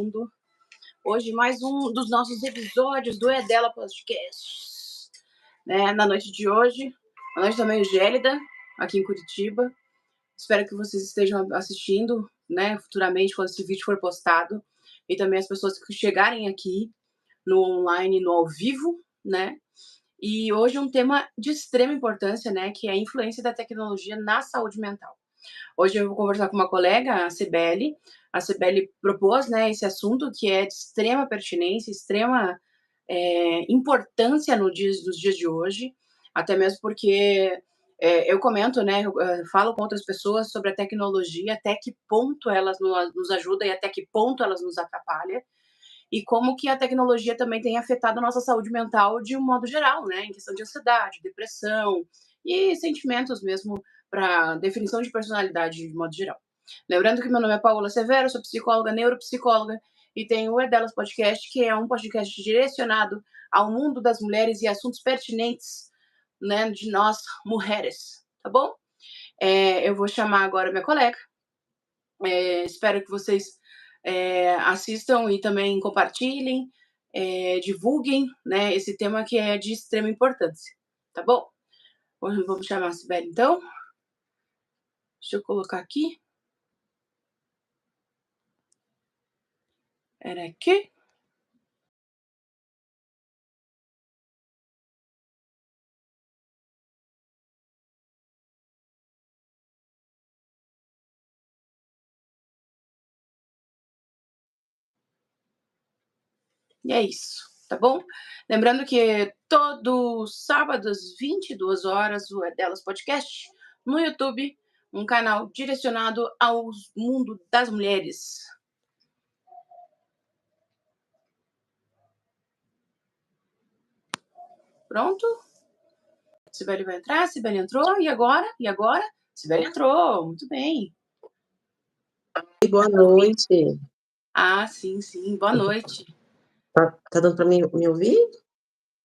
mundo. Hoje mais um dos nossos episódios do É Dela Podcast, né? Na noite de hoje, a noite tá meio gélida aqui em Curitiba. Espero que vocês estejam assistindo, né, futuramente quando esse vídeo for postado, e também as pessoas que chegarem aqui no online, no ao vivo, né? E hoje um tema de extrema importância, né, que é a influência da tecnologia na saúde mental. Hoje eu vou conversar com uma colega, a Cibele. A Cibele propôs, né, esse assunto que é de extrema pertinência, extrema importância nos dias de hoje, até mesmo porque eu comento, né, eu falo com outras pessoas sobre a tecnologia, até que ponto elas nos ajuda e até que ponto elas nos atrapalha, e como que a tecnologia também tem afetado a nossa saúde mental de um modo geral, né, em questão de ansiedade, depressão e sentimentos mesmo para definição de personalidade de modo geral. Lembrando que meu nome é Paola Severo, sou psicóloga, neuropsicóloga, e tenho o É Delas Podcast, que é um podcast direcionado ao mundo das mulheres e assuntos pertinentes, né, de nós, mulheres, tá bom? Eu vou chamar agora minha colega. Espero que vocês assistam e também compartilhem, divulguem, né, esse tema que é de extrema importância, tá bom? Vamos chamar a Cibele, então. Deixa eu colocar aqui. Era aqui. E é isso, tá bom? Lembrando que todo sábado às 22 horas o É Delas Podcast no YouTube, um canal direcionado ao mundo das mulheres. Pronto? Sibeli vai entrar, Sibeli entrou, e agora? E agora? Sibeli entrou, muito bem. Boa noite. Ah, sim, boa noite. Tá dando para me ouvir?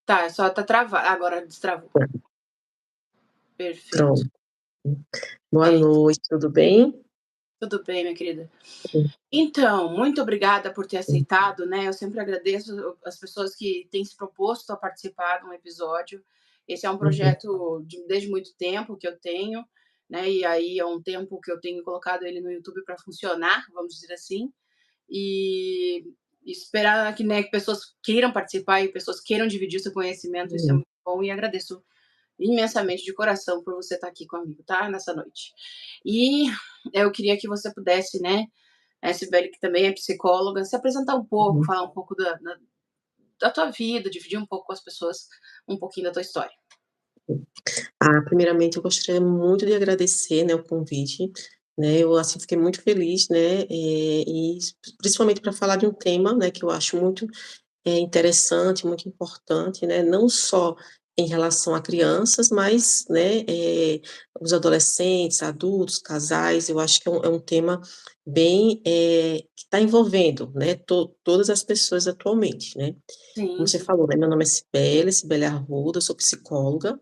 Tá, só tá travado, agora destravou. Perfeito. Pronto. Boa noite, tudo bem? Tudo bem, minha querida. Então, muito obrigada por ter aceitado, né? Eu sempre agradeço as pessoas que têm se proposto a participar de um episódio. Esse é um projeto desde muito tempo que eu tenho, né? E aí é um tempo que eu tenho colocado ele no YouTube para funcionar, vamos dizer assim. E esperar que, né, que pessoas queiram participar e pessoas queiram dividir seu conhecimento, isso é muito bom, e agradeço imensamente de coração por você estar aqui comigo, tá? Nessa noite. E eu queria que você pudesse, né, Sibeli, que também é psicóloga, se apresentar um pouco, falar um pouco da tua vida, dividir um pouco com as pessoas um pouquinho da tua história. Primeiramente eu gostaria muito de agradecer, né, o convite, né, eu, assim, fiquei muito feliz, né, e principalmente para falar de um tema, né, que eu acho muito interessante, muito importante, né, não só em relação a crianças, mas, né, os adolescentes, adultos, casais, eu acho que é um tema bem, que está envolvendo, né, todas as pessoas atualmente, né. Como Sim, você sim. falou, né, meu nome é Cibele Arruda, eu sou psicóloga.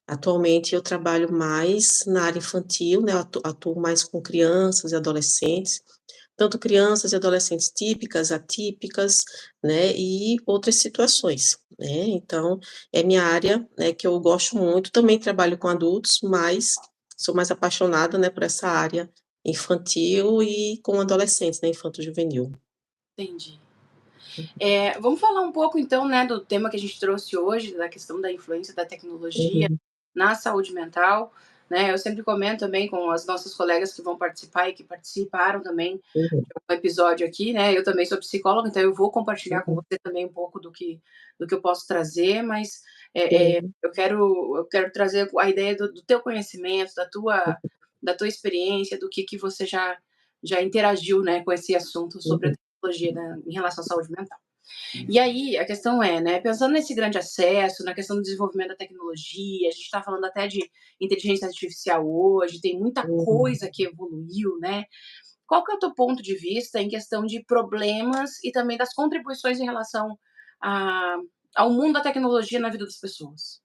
Atualmente eu trabalho mais na área infantil, né, eu atuo mais com crianças e adolescentes, tanto crianças e adolescentes típicas, atípicas, né, e outras situações, né. Então, é minha área, né, que eu gosto muito. Também trabalho com adultos, mas sou mais apaixonada, né, por essa área infantil e com adolescentes, né, infanto-juvenil. Entendi. Vamos falar um pouco, então, né, do tema que a gente trouxe hoje, da questão da influência da tecnologia Uhum, na saúde mental, né? Eu sempre comento também com as nossas colegas que vão participar e que participaram também uhum, de um episódio aqui, né? Eu também sou psicóloga, então eu vou compartilhar com uhum, você também um pouco do que eu posso trazer, mas sim, eu quero trazer a ideia do teu conhecimento, da tua experiência, do que você já interagiu, né, com esse assunto sobre a uhum, tecnologia em relação à saúde mental. E aí, a questão é, né, pensando nesse grande acesso, na questão do desenvolvimento da tecnologia, a gente está falando até de inteligência artificial hoje, tem muita uhum. coisa que evoluiu, né? Qual que é o teu ponto de vista em questão de problemas e também das contribuições em relação a, ao mundo da tecnologia na vida das pessoas?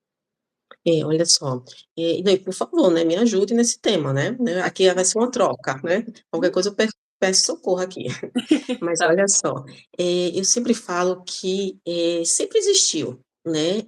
Olha só, não, e por favor, né, me ajude nesse tema, né, aqui vai ser uma troca, né, qualquer Hum? coisa eu pergunto, peço socorro aqui. Mas Tá. olha só, eu sempre falo que, sempre existiu, né,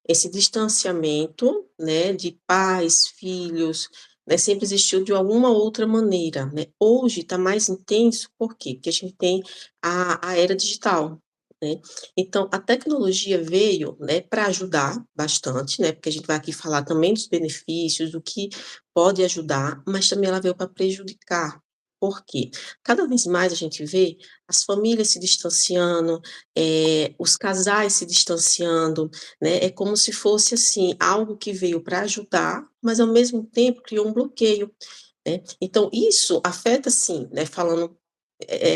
esse distanciamento, né, de pais, filhos, né, sempre existiu de alguma outra maneira, né. Hoje está mais intenso, por quê? Porque a gente tem a era digital, né. Então a tecnologia veio, né, pra ajudar bastante, né, porque a gente vai aqui falar também dos benefícios, do que pode ajudar, mas também ela veio para prejudicar. Por quê? Cada vez mais a gente vê as famílias se distanciando, os casais se distanciando, né, é como se fosse, assim, algo que veio para ajudar, mas ao mesmo tempo criou um bloqueio, né. Então isso afeta sim, né, falando,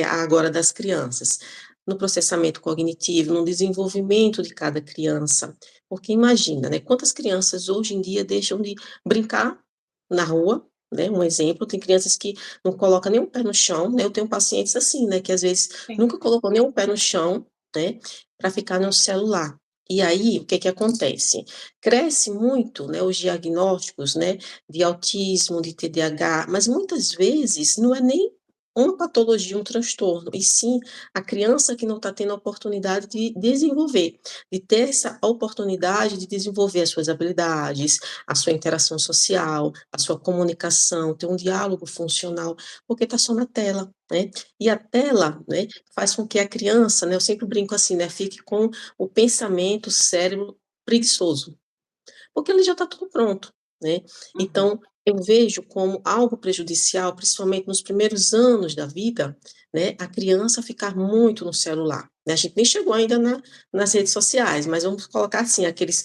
agora das crianças, no processamento cognitivo, no desenvolvimento de cada criança, porque imagina, né, quantas crianças hoje em dia deixam de brincar na rua, né, um exemplo, tem crianças que não coloca nem o pé no chão, né, eu tenho pacientes assim, né, que às vezes Sim. nunca colocou nem o pé no chão, né, para ficar no celular. E aí, o que que acontece? Cresce muito, né, os diagnósticos, né, de autismo, de TDAH, mas muitas vezes não é nem uma patologia, um transtorno, e sim a criança que não está tendo a oportunidade de desenvolver, de ter essa oportunidade de desenvolver as suas habilidades, a sua interação social, a sua comunicação, ter um diálogo funcional, porque está só na tela, né. E a tela, né, faz com que a criança, né, eu sempre brinco assim, né, fique com o pensamento, o cérebro preguiçoso. Porque ali já está tudo pronto, né. Uhum. Então, eu vejo como algo prejudicial, principalmente nos primeiros anos da vida, né, a criança ficar muito no celular, né. A gente nem chegou ainda nas redes sociais, mas vamos colocar assim, aqueles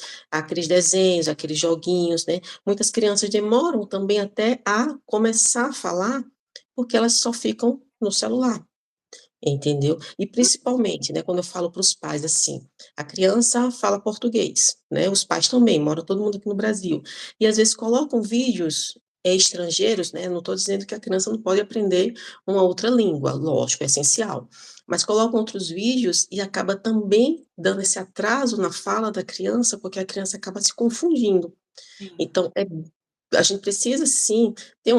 desenhos, aqueles joguinhos, né. Muitas crianças demoram também até a começar a falar, porque elas só ficam no celular. Entendeu? E principalmente, né, quando eu falo para os pais, assim, a criança fala português, né, os pais também, mora todo mundo aqui no Brasil, e às vezes colocam vídeos, estrangeiros, né, não estou dizendo que a criança não pode aprender uma outra língua, lógico, é essencial, mas colocam outros vídeos e acaba também dando esse atraso na fala da criança, porque a criança acaba se confundindo. Sim. Então a gente precisa sim ter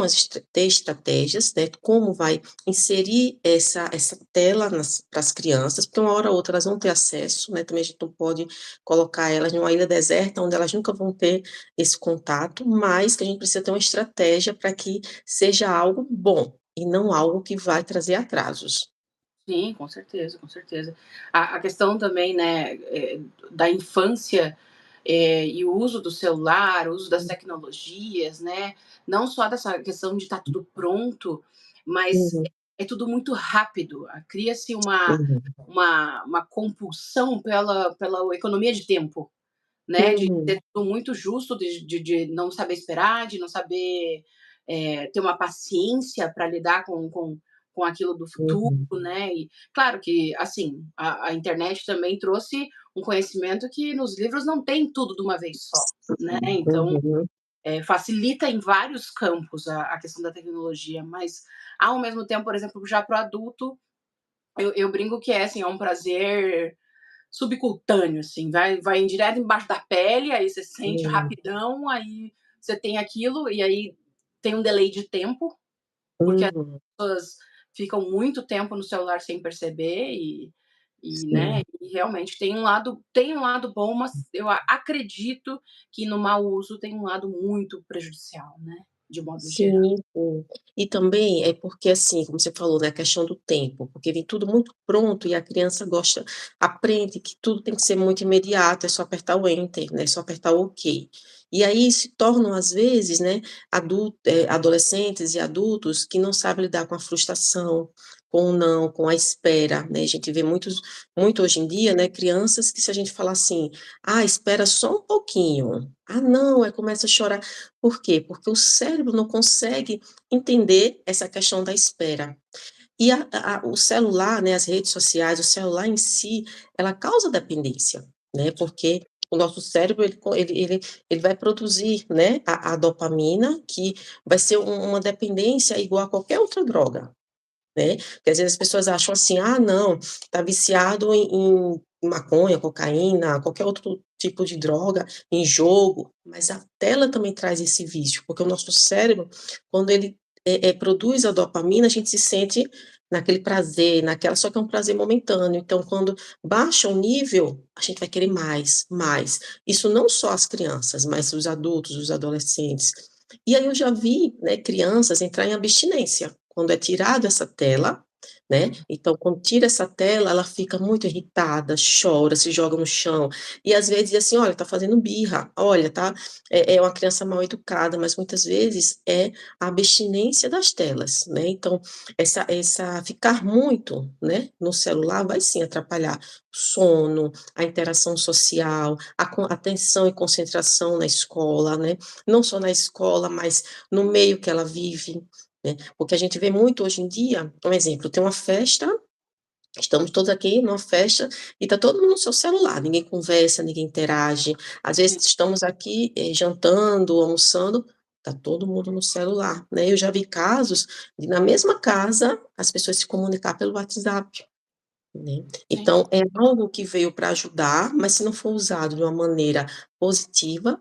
estratégias, né, como vai inserir essa tela para as crianças, porque uma hora ou outra elas vão ter acesso, né, também a gente não pode colocar elas numa ilha deserta, onde elas nunca vão ter esse contato, mas que a gente precisa ter uma estratégia para que seja algo bom, e não algo que vai trazer atrasos. Sim, com certeza, com certeza. A questão também, né, da infância, e o uso do celular, o uso das tecnologias, né, não só dessa questão de estar tudo pronto, mas Uhum, é tudo muito rápido. Cria-se uhum, uma compulsão pela economia de tempo, né, de uhum, ser tudo muito justo, de não saber esperar, de não saber, ter uma paciência para lidar com aquilo do futuro, uhum, né. E claro que, assim, a internet também trouxe um conhecimento que nos livros não tem tudo de uma vez só, né. Então, uhum, facilita em vários campos a questão da tecnologia, mas ao mesmo tempo, por exemplo, já para o adulto, eu brinco que é, assim, é um prazer subcutâneo, assim, vai direto embaixo da pele, aí você sente uhum, rapidão, aí você tem aquilo, e aí tem um delay de tempo, porque as uhum, pessoas ficam muito tempo no celular sem perceber né, sim. e realmente tem um lado bom, mas eu acredito que no mau uso tem um lado muito prejudicial, né, de modo geral. Sim, sim. E também é porque, assim, como você falou, né, a questão do tempo, porque vem tudo muito pronto e a criança aprende que tudo tem que ser muito imediato, é só apertar o enter, né, é só apertar o ok. E aí se tornam, às vezes, né, adolescentes e adultos que não sabem lidar com a frustração, com o não, com a espera, né, a gente vê muito hoje em dia, né, crianças que se a gente falar assim: "Ah, espera só um pouquinho", "Ah, não", aí começa a chorar. Por quê? Porque o cérebro não consegue entender essa questão da espera. E o celular, né, as redes sociais, o celular em si, ela causa dependência, né, porque o nosso cérebro ele vai produzir, né, a dopamina, que vai ser uma dependência igual a qualquer outra droga. Né, porque às vezes as pessoas acham assim: "Ah não, está viciado em maconha, cocaína, qualquer outro tipo de droga, em jogo", mas a tela também traz esse vício, porque o nosso cérebro, quando ele produz a dopamina, a gente se sente naquele prazer, naquela só que é um prazer momentâneo. Então, quando baixa o nível, a gente vai querer mais, mais. Isso não só as crianças, mas os adultos, os adolescentes. E aí eu já vi, né, crianças entrar em abstinência, quando é tirado essa tela, né? Então, quando tira essa tela, ela fica muito irritada, chora, se joga no chão. E às vezes diz assim, olha, tá fazendo birra, olha, tá, é uma criança mal educada, mas muitas vezes é a abstinência das telas, né? Então, essa ficar muito, né, no celular vai sim atrapalhar o sono, a interação social, atenção e concentração na escola, né? Não só na escola, mas no meio que ela vive, né? Porque a gente vê muito hoje em dia, um exemplo, tem uma festa. Estamos todos aqui numa festa e está todo mundo no seu celular, ninguém conversa, ninguém interage. Às vezes estamos aqui jantando, almoçando, está todo mundo no celular, né? Eu já vi casos de, na mesma casa, as pessoas se comunicar pelo WhatsApp, né? Sim. Então, é algo que veio para ajudar, mas se não for usado de uma maneira positiva,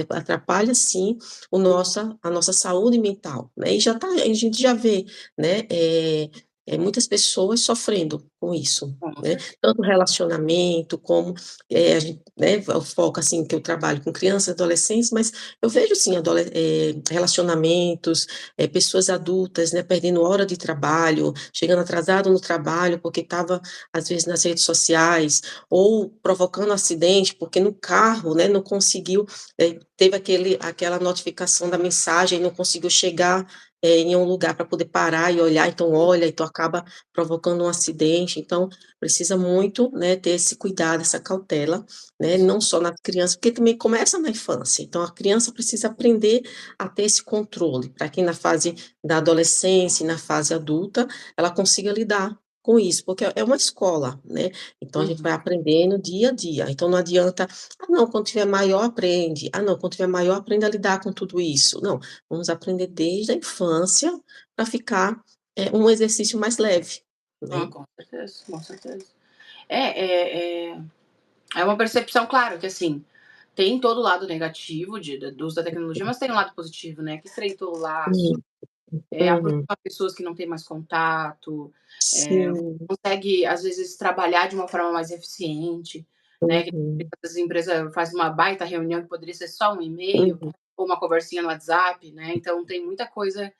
atrapalha sim a nossa saúde mental, né? E a gente já vê, né, muitas pessoas sofrendo com isso, Com né? certeza. Tanto relacionamento, como a gente, né, o foco assim que eu trabalho com crianças, adolescentes, mas eu vejo sim relacionamentos, pessoas adultas, né, perdendo hora de trabalho, chegando atrasado no trabalho porque estava, às vezes, nas redes sociais, ou provocando acidente porque no carro, né, não conseguiu, teve aquela notificação da mensagem, não conseguiu chegar em um lugar para poder parar e olhar, então olha, então acaba provocando um acidente, então precisa muito, né, ter esse cuidado, essa cautela, né, não só nas crianças, porque também começa na infância, então a criança precisa aprender a ter esse controle, para que na fase da adolescência e na fase adulta, ela consiga lidar com isso, porque é uma escola, né, então a gente Uhum. vai aprendendo dia a dia, então não adianta, ah não, quando tiver maior aprende, ah não, quando tiver maior aprende a lidar com tudo isso, não, vamos aprender desde a infância, para ficar um exercício mais leve, Ah, né. com certeza, com certeza. É, é, é, é uma percepção, claro, que assim, tem todo o lado negativo do uso da tecnologia, mas tem um lado positivo, né? Que estreitou o laço, Sim, uhum, aproxima pessoas que não têm mais contato, sim, consegue, às vezes, trabalhar de uma forma mais eficiente, né? Que uhum, as empresas fazem uma baita reunião que poderia ser só um e-mail uhum, ou uma conversinha no WhatsApp, né? Então tem muita coisa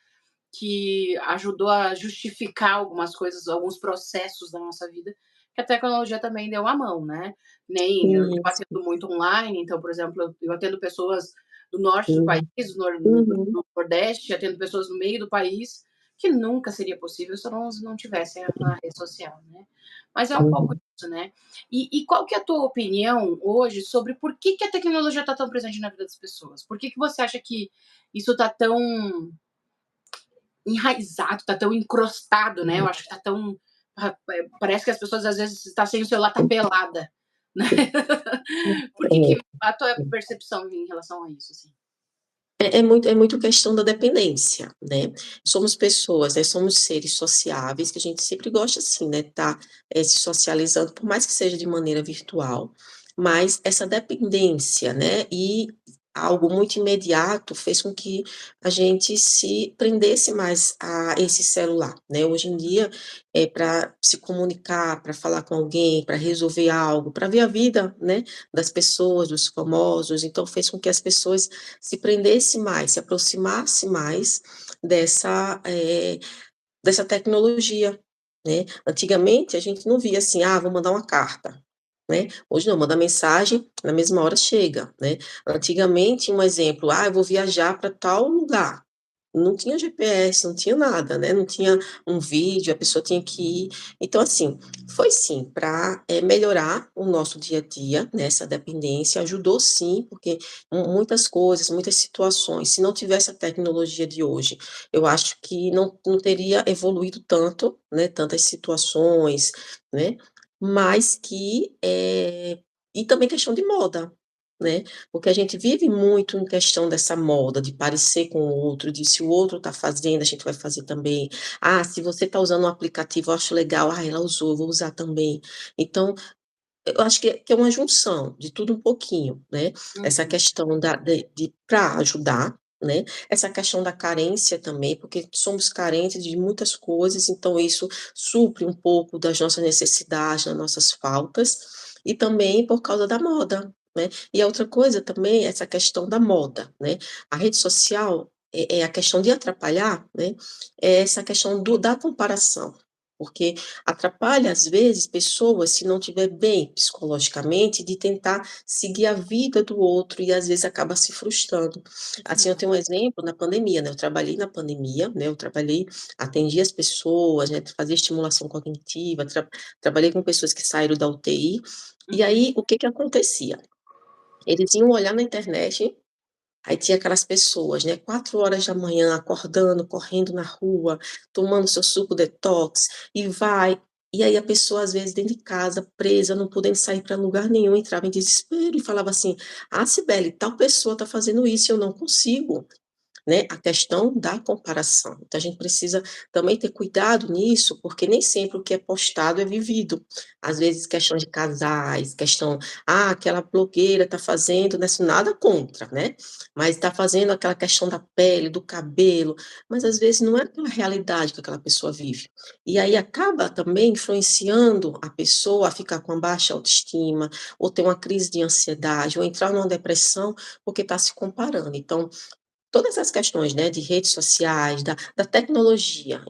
que ajudou a justificar algumas coisas, alguns processos da nossa vida, que a tecnologia também deu a mão, né? Nem eu sim, atendo muito online, então, por exemplo, eu atendo pessoas do norte do país, sim, uhum, do nordeste, atendo pessoas no meio do país, que nunca seria possível se não tivessem a rede social, né? Mas é um pouco uhum. isso, né? E qual que é a tua opinião hoje sobre por que a tecnologia está tão presente na vida das pessoas? Por que você acha que isso está tão enraizado, tá tão encrostado, né? Eu acho que tá tão. Parece que as pessoas às vezes está sem o celular, tá pelada. Né? Por que a tua percepção em relação a isso? Assim? É muito questão da dependência, né? Somos pessoas, né, somos seres sociáveis, que a gente sempre gosta, assim, né, tá, se socializando, por mais que seja de maneira virtual, mas essa dependência, né, e algo muito imediato fez com que a gente se prendesse mais a esse celular, né? Hoje em dia, para se comunicar, para falar com alguém, para resolver algo, para ver a vida, né, das pessoas, dos famosos, então fez com que as pessoas se prendesse mais, se aproximasse mais dessa, dessa tecnologia, né. Antigamente a gente não via assim: "Ah, vou mandar uma carta", né. Hoje não, manda mensagem, na mesma hora chega, né. Antigamente, um exemplo: "Ah, eu vou viajar para tal lugar", não tinha GPS, não tinha nada, né, não tinha um vídeo, a pessoa tinha que ir. Então, assim, foi sim para melhorar o nosso dia a dia, né, essa dependência, ajudou sim, porque muitas coisas, muitas situações, se não tivesse a tecnologia de hoje, eu acho que não teria evoluído tanto, né, tantas situações, né, mas que, e também questão de moda, né, porque a gente vive muito em questão dessa moda, de parecer com o outro, de se o outro está fazendo, a gente vai fazer também. Ah, se você está usando um aplicativo, eu acho legal, ah, ela usou, vou usar também. Então, eu acho que é uma junção de tudo um pouquinho, né, essa Uhum. questão da de pra ajudar, né, essa questão da carência também, porque somos carentes de muitas coisas, então isso supre um pouco das nossas necessidades, das nossas faltas, e também por causa da moda, né. E a outra coisa também, essa questão da moda, né, a rede social, é a questão de atrapalhar, né, é essa questão da comparação, porque atrapalha, às vezes, pessoas, se não estiver bem psicologicamente, de tentar seguir a vida do outro e, às vezes, acaba se frustrando. Assim, eu tenho um exemplo na pandemia, né, eu trabalhei na pandemia, né, atendi as pessoas, né, fazia estimulação cognitiva, trabalhei com pessoas que saíram da UTI, e Uhum. aí o que que acontecia? Eles iam olhar na internet, aí tinha aquelas pessoas, né, 4 horas da manhã acordando, correndo na rua, tomando seu suco detox, e vai, e aí a pessoa às vezes dentro de casa, presa, não podendo sair para lugar nenhum, entrava em desespero e falava assim: "Ah, Cibele, tal pessoa está fazendo isso e eu não consigo". Né, a questão da comparação. Então a gente precisa também ter cuidado nisso, porque nem sempre o que é postado é vivido. Às vezes questões de casais, aquela blogueira está fazendo, né, nada contra, né, mas está fazendo aquela questão da pele, do cabelo, mas às vezes não é aquela realidade que aquela pessoa vive. E aí acaba também influenciando a pessoa a ficar com baixa autoestima, ou ter uma crise de ansiedade, ou entrar numa depressão, porque está se comparando. Então, todas essas questões, né, de redes sociais, da tecnologia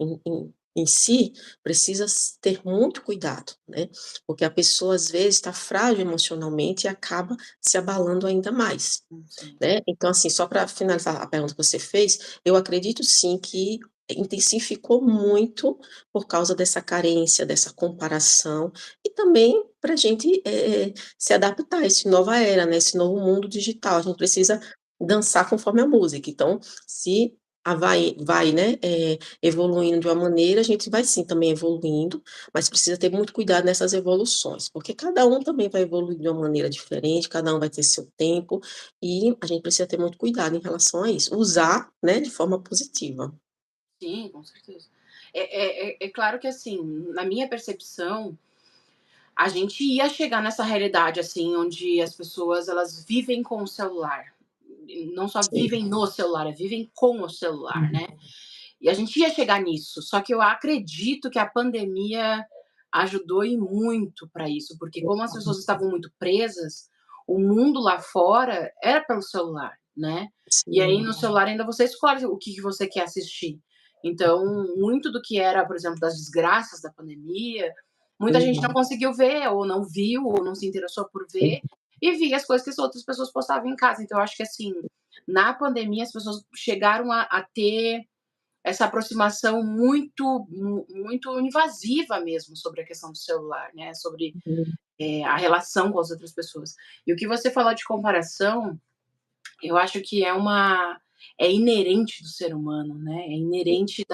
em si, precisa ter muito cuidado, né, porque a pessoa às vezes está frágil emocionalmente e acaba se abalando ainda mais, Sim. né. Então assim, só para finalizar a pergunta que você fez, eu acredito sim que intensificou muito por causa dessa carência, dessa comparação, e também para a gente, se adaptar a essa nova era, né, esse novo mundo digital, a gente precisa dançar conforme a música. Então, se vai, né, evoluindo de uma maneira, a gente vai sim também evoluindo, mas precisa ter muito cuidado nessas evoluções, porque cada um também vai evoluir de uma maneira diferente, cada um vai ter seu tempo, e a gente precisa ter muito cuidado em relação a isso. Usar, né, de forma positiva. Sim, com certeza. É claro que, assim, na minha percepção, a gente ia chegar nessa realidade, assim, onde as pessoas elas vivem com o celular. Não só Sim. vivem no celular, vivem com o celular, Uhum. né. E a gente ia chegar nisso, só que eu acredito que a pandemia ajudou e muito para isso, porque como as pessoas estavam muito presas, o mundo lá fora era pelo celular, né. E aí Sim. no celular ainda você escolhe o que que você quer assistir. Então, muito do que era, por exemplo, das desgraças da pandemia, muita gente não Uhum. conseguiu ver, ou não viu, ou não se interessou por ver, e via as coisas que as outras pessoas postavam em casa. Então eu acho que, assim, na pandemia as pessoas chegaram a ter essa aproximação muito invasiva mesmo sobre a questão do celular, né, sobre, Uhum. a relação com as outras pessoas. E o que você falou de comparação, eu acho que é inerente do ser humano, né, é inerente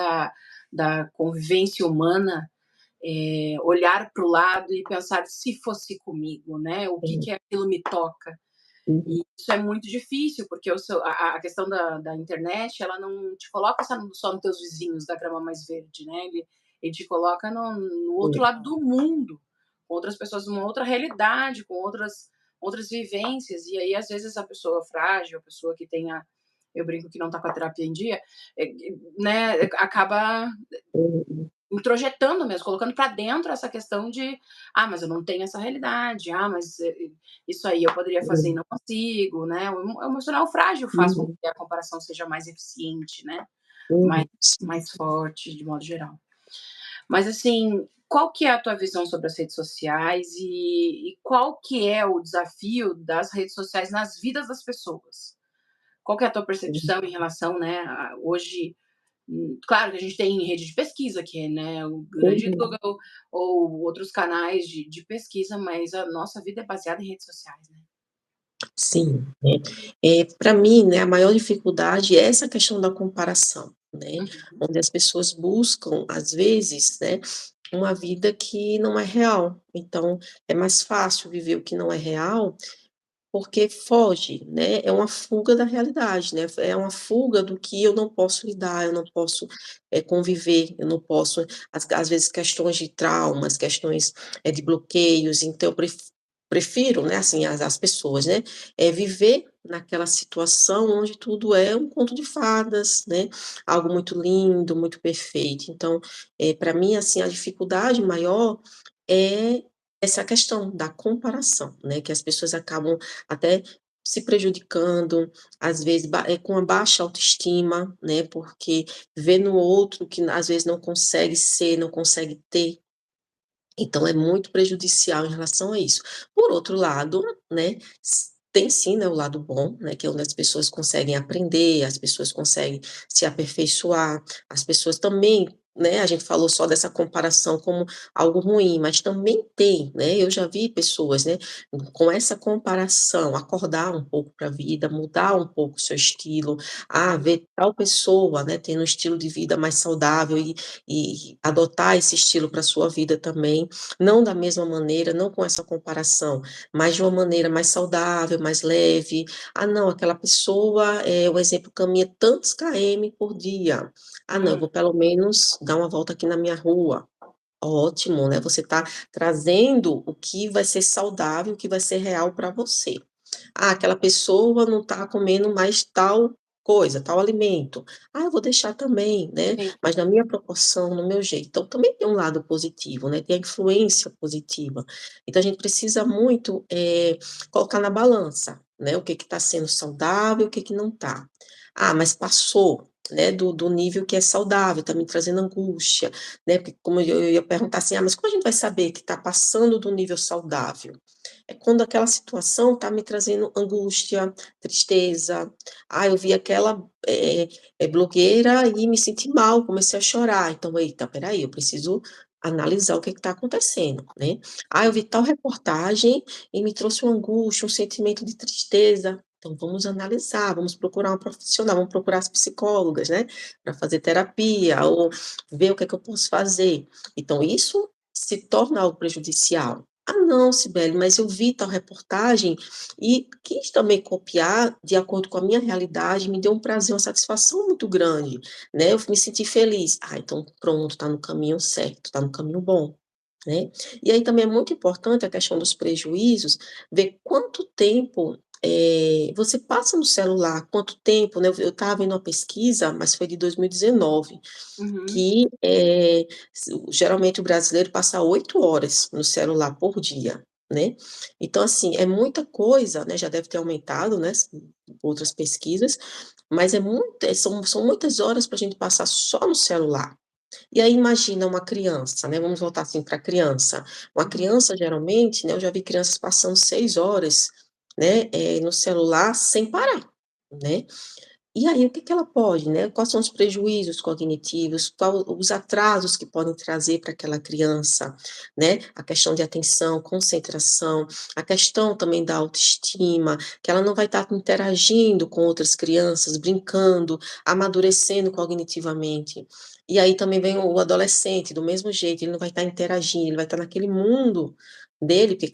da convivência humana, olhar para o lado e pensar: "Se fosse comigo", né, o que Uhum. que aquilo me toca. Uhum. E isso é muito difícil, porque o seu a questão da internet, ela não te coloca só nos teus vizinhos da grama mais verde, né, ele te coloca no outro Sim. lado do mundo, com outras pessoas numa outra realidade, com outras vivências, e aí às vezes a pessoa frágil, a pessoa que tenha eu brinco que não tá com a terapia em dia, né, acaba Uhum. introjetando mesmo, colocando para dentro essa questão de: "Ah, mas eu não tenho essa realidade. Ah, mas, isso aí eu poderia fazer e Uhum. não consigo", né. O emocional frágil faz com Uhum. que a comparação seja mais eficiente, né, mais Uhum. Sim. mais forte, de modo geral. Mas, assim, qual que é a tua visão sobre as redes sociais e qual que é o desafio das redes sociais nas vidas das pessoas? Qual que é a tua Uhum. percepção em relação, né, a hoje claro que a gente tem rede de pesquisa, que é, né, o grande Uhum. Google ou outros canais de pesquisa, mas a nossa vida é baseada em redes sociais, né. Sim, né. Pra mim, né, a maior dificuldade é essa questão da comparação, né, Uhum. onde as pessoas buscam, às vezes, né, uma vida que não é real. Então, é mais fácil viver o que não é real, porque foge, né, é uma fuga da realidade, né, é uma fuga do que eu não posso lidar, eu não posso, conviver, eu não posso às vezes questões de traumas, questões, de bloqueios, então eu prefiro, né, assim, as pessoas, né, viver naquela situação onde tudo é um conto de fadas, né, algo muito lindo, muito perfeito. Então, para mim, assim, a dificuldade maior é essa questão da comparação, né, que as pessoas acabam até se prejudicando, às vezes com a baixa autoestima, né, porque vê no outro que às vezes não consegue ser, não consegue ter, então é muito prejudicial em relação a isso. Por outro lado, né, tem sim, né, o lado bom, né, que é onde as pessoas conseguem aprender, as pessoas conseguem se aperfeiçoar, as pessoas também, né, a gente falou só dessa comparação como algo ruim, mas também tem, né, eu já vi pessoas, né, com essa comparação, acordar um pouco para a vida, mudar um pouco o seu estilo, ver tal pessoa, né, tendo um estilo de vida mais saudável e adotar esse estilo para sua vida também, não da mesma maneira, não com essa comparação, mas de uma maneira mais saudável, mais leve. Ah, não, aquela pessoa, o exemplo, caminha tantos km por dia. Ah, não, eu Hum, vou pelo menos dar uma volta aqui na minha rua. Ótimo, né, você está trazendo o que vai ser saudável, o que vai ser real para você. Ah, aquela pessoa não está comendo mais tal coisa, tal alimento. Ah, eu vou deixar também, né, sim. mas na minha proporção, no meu jeito. Então também tem um lado positivo, né, tem a influência positiva. Então a gente precisa muito, colocar na balança, né, o que está sendo saudável, o que não está. Ah, mas passou, né, do nível que é saudável, está me trazendo angústia, né, porque como eu ia perguntar assim: "Ah, mas como a gente vai saber que está passando do nível saudável?" É quando aquela situação está me trazendo angústia, tristeza. Ah, eu vi aquela, blogueira e me senti mal, comecei a chorar. Então, eita, espera aí, eu preciso analisar o que está acontecendo, né. Ah, eu vi tal reportagem e me trouxe uma angústia, um sentimento de tristeza. Então vamos analisar, vamos procurar uma profissional, vamos procurar as psicólogas, né, para fazer terapia ou ver o que é que eu posso fazer. Então isso se torna algo prejudicial. "Ah não, Sibeli, mas eu vi tal reportagem e quis também copiar de acordo com a minha realidade, me deu um prazer, uma satisfação muito grande, né, eu me senti feliz". Ah, então pronto, está no caminho certo, está no caminho bom, né. E aí também é muito importante a questão dos prejuízos, ver quanto tempo, você passa no celular, quanto tempo, né, eu estava vendo uma pesquisa, mas foi de 2019, Uhum. que, geralmente o brasileiro passa 8 horas no celular por dia, né. Então, assim, é muita coisa, né, já deve ter aumentado, né, outras pesquisas, mas são muitas horas para a gente passar só no celular. E aí imagina uma criança, né, vamos voltar, assim, pra criança. Uma Uhum. criança geralmente, né, eu já vi crianças passando 6 horas, né, no celular sem parar, né. E aí, o que que ela pode, né, quais são os prejuízos cognitivos, qual os atrasos que podem trazer para aquela criança, né, a questão de atenção, concentração, a questão também da autoestima, que ela não vai estar interagindo com outras crianças, brincando, amadurecendo cognitivamente. E aí também vem o adolescente, do mesmo jeito, ele não vai estar interagindo, ele vai estar naquele mundo dele, porque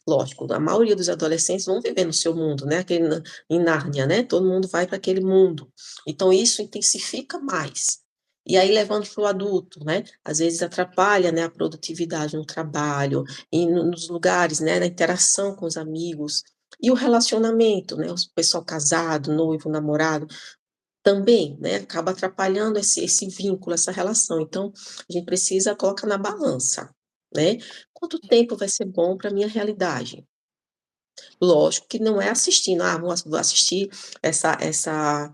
lógico, a maioria dos adolescentes vão viver no seu mundo, né, aquele em Nárnia, né, todo mundo vai para aquele mundo. Então isso intensifica mais. E aí levando para o adulto, né, às vezes atrapalha, né, a produtividade no trabalho, e nos lugares, né, na interação com os amigos. E o relacionamento, né, o pessoal casado, noivo, namorado, também, né, acaba atrapalhando esse vínculo, essa relação. Então, a gente precisa colocar na balança, né, quanto tempo vai ser bom para minha realidade? Lógico que não é assistindo, vou assistir essa essa,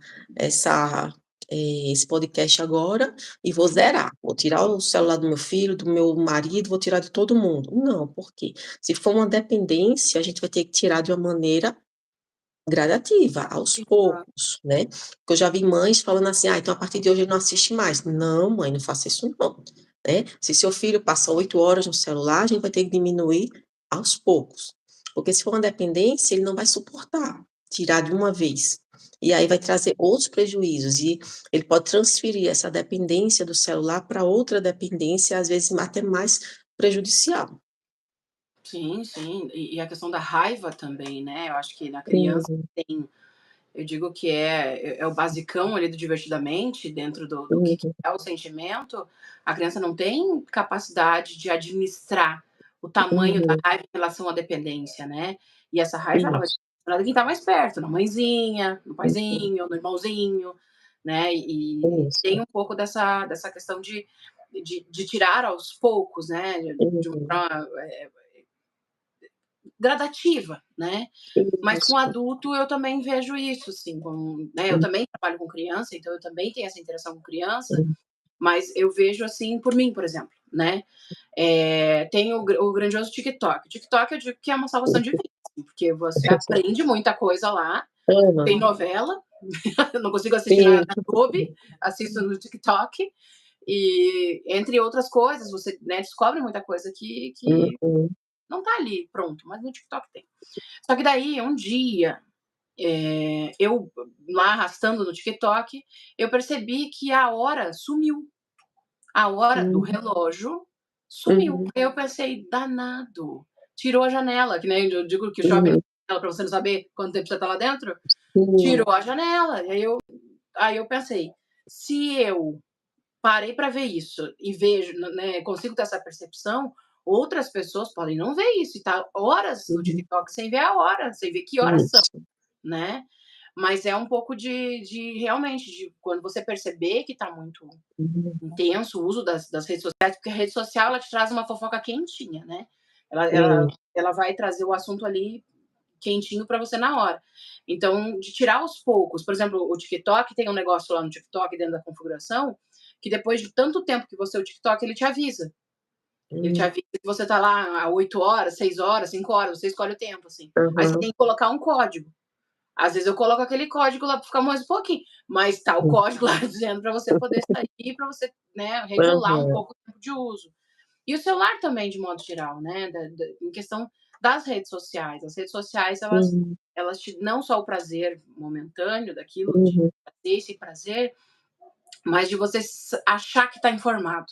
esse podcast agora e vou zerar, vou tirar o celular do meu filho, do meu marido, vou tirar de todo mundo. Não, por quê? Se for uma dependência, a gente vai ter que tirar de uma maneira gradativa, aos Exato. poucos, né. Porque eu já vi mães falando assim: "Ah, então a partir de hoje ele não assiste mais". Não mãe, não faça isso não, né. Se seu filho passa 8 horas no celular, a gente vai ter que diminuir aos poucos, porque se for uma dependência, ele não vai suportar tirar de uma vez. E aí vai trazer outros prejuízos e ele pode transferir essa dependência do celular para outra dependência, às vezes até mais prejudicial. Sim, sim. E a questão da raiva também, né, eu acho que na criança Uhum, tem, eu digo que é o basicão ali do divertidamente, dentro do que uhum, é o sentimento, a criança não tem capacidade de administrar o tamanho da uhum, raiva em relação à dependência, né. E essa raiva ela vai isso. de quem tá mais perto, na mãezinha, no Uhum. paizinho, no irmãozinho, né, e tem Isso. um pouco dessa questão de tirar aos poucos, né, de uma Uhum. forma, gradativa, né. Mas com Isso. adulto eu também vejo isso, assim, com, né, eu Hum, também trabalho com criança, então eu também tenho essa interação com criança, hum. mas eu vejo, assim, por mim, por exemplo, né, tem o grandioso TikTok. O TikTok eu digo que é uma salvação de vida, assim, porque você aprende muita coisa lá, Ama. tem novela, eu não consigo assistir na Sim. na Globe, assisto no TikTok, e entre outras coisas, você, né, descobre muita coisa que Uhum. não tá ali pronto, mas no TikTok tem. Só que daí, um dia, eu lá arrastando no TikTok, eu percebi que a hora sumiu. A hora do Hum. relógio sumiu. Uhum. Aí eu pensei: "Danado, tirou a janela", que nem eu digo que o shopping Uhum. tem janela pra você não saber quanto tempo você tá lá dentro, Sim. tirou a janela. E aí eu pensei: "Se eu parei pra ver isso e vejo, né, consigo ter essa percepção, outras pessoas podem não ver isso e tá horas no Uhum. TikTok sem ver a hora, sem ver que horas são", Isso. né. Mas é um pouco de realmente, de quando você perceber que tá muito Uhum. intenso o uso das redes sociais, porque a rede social ela te traz uma fofoca quentinha, né. Ela ela Sim. ela vai trazer o assunto ali quentinho para você na hora. Então, de tirar aos poucos, por exemplo, o TikTok tem um negócio lá no TikTok dentro da configuração, que depois de tanto tempo que você o TikTok, ele te avisa. Ele te Hum. avisa que você tá lá há 8 horas, 6 horas, 5 horas, você escolhe o tempo, assim. Aí você Aham. tem que colocar um código. Às vezes eu coloco aquele código lá para ficar mais um pouquinho, mas tá o Hum. código lá dizendo para você poder sair, para você, né, regular um Aham. pouco o tempo de uso. E o celular também, de modo geral, né, em questão das redes sociais. As redes sociais, Uhum. elas te não só o prazer momentâneo daquilo, de Uhum. ter esse prazer, mas de você achar que está informado.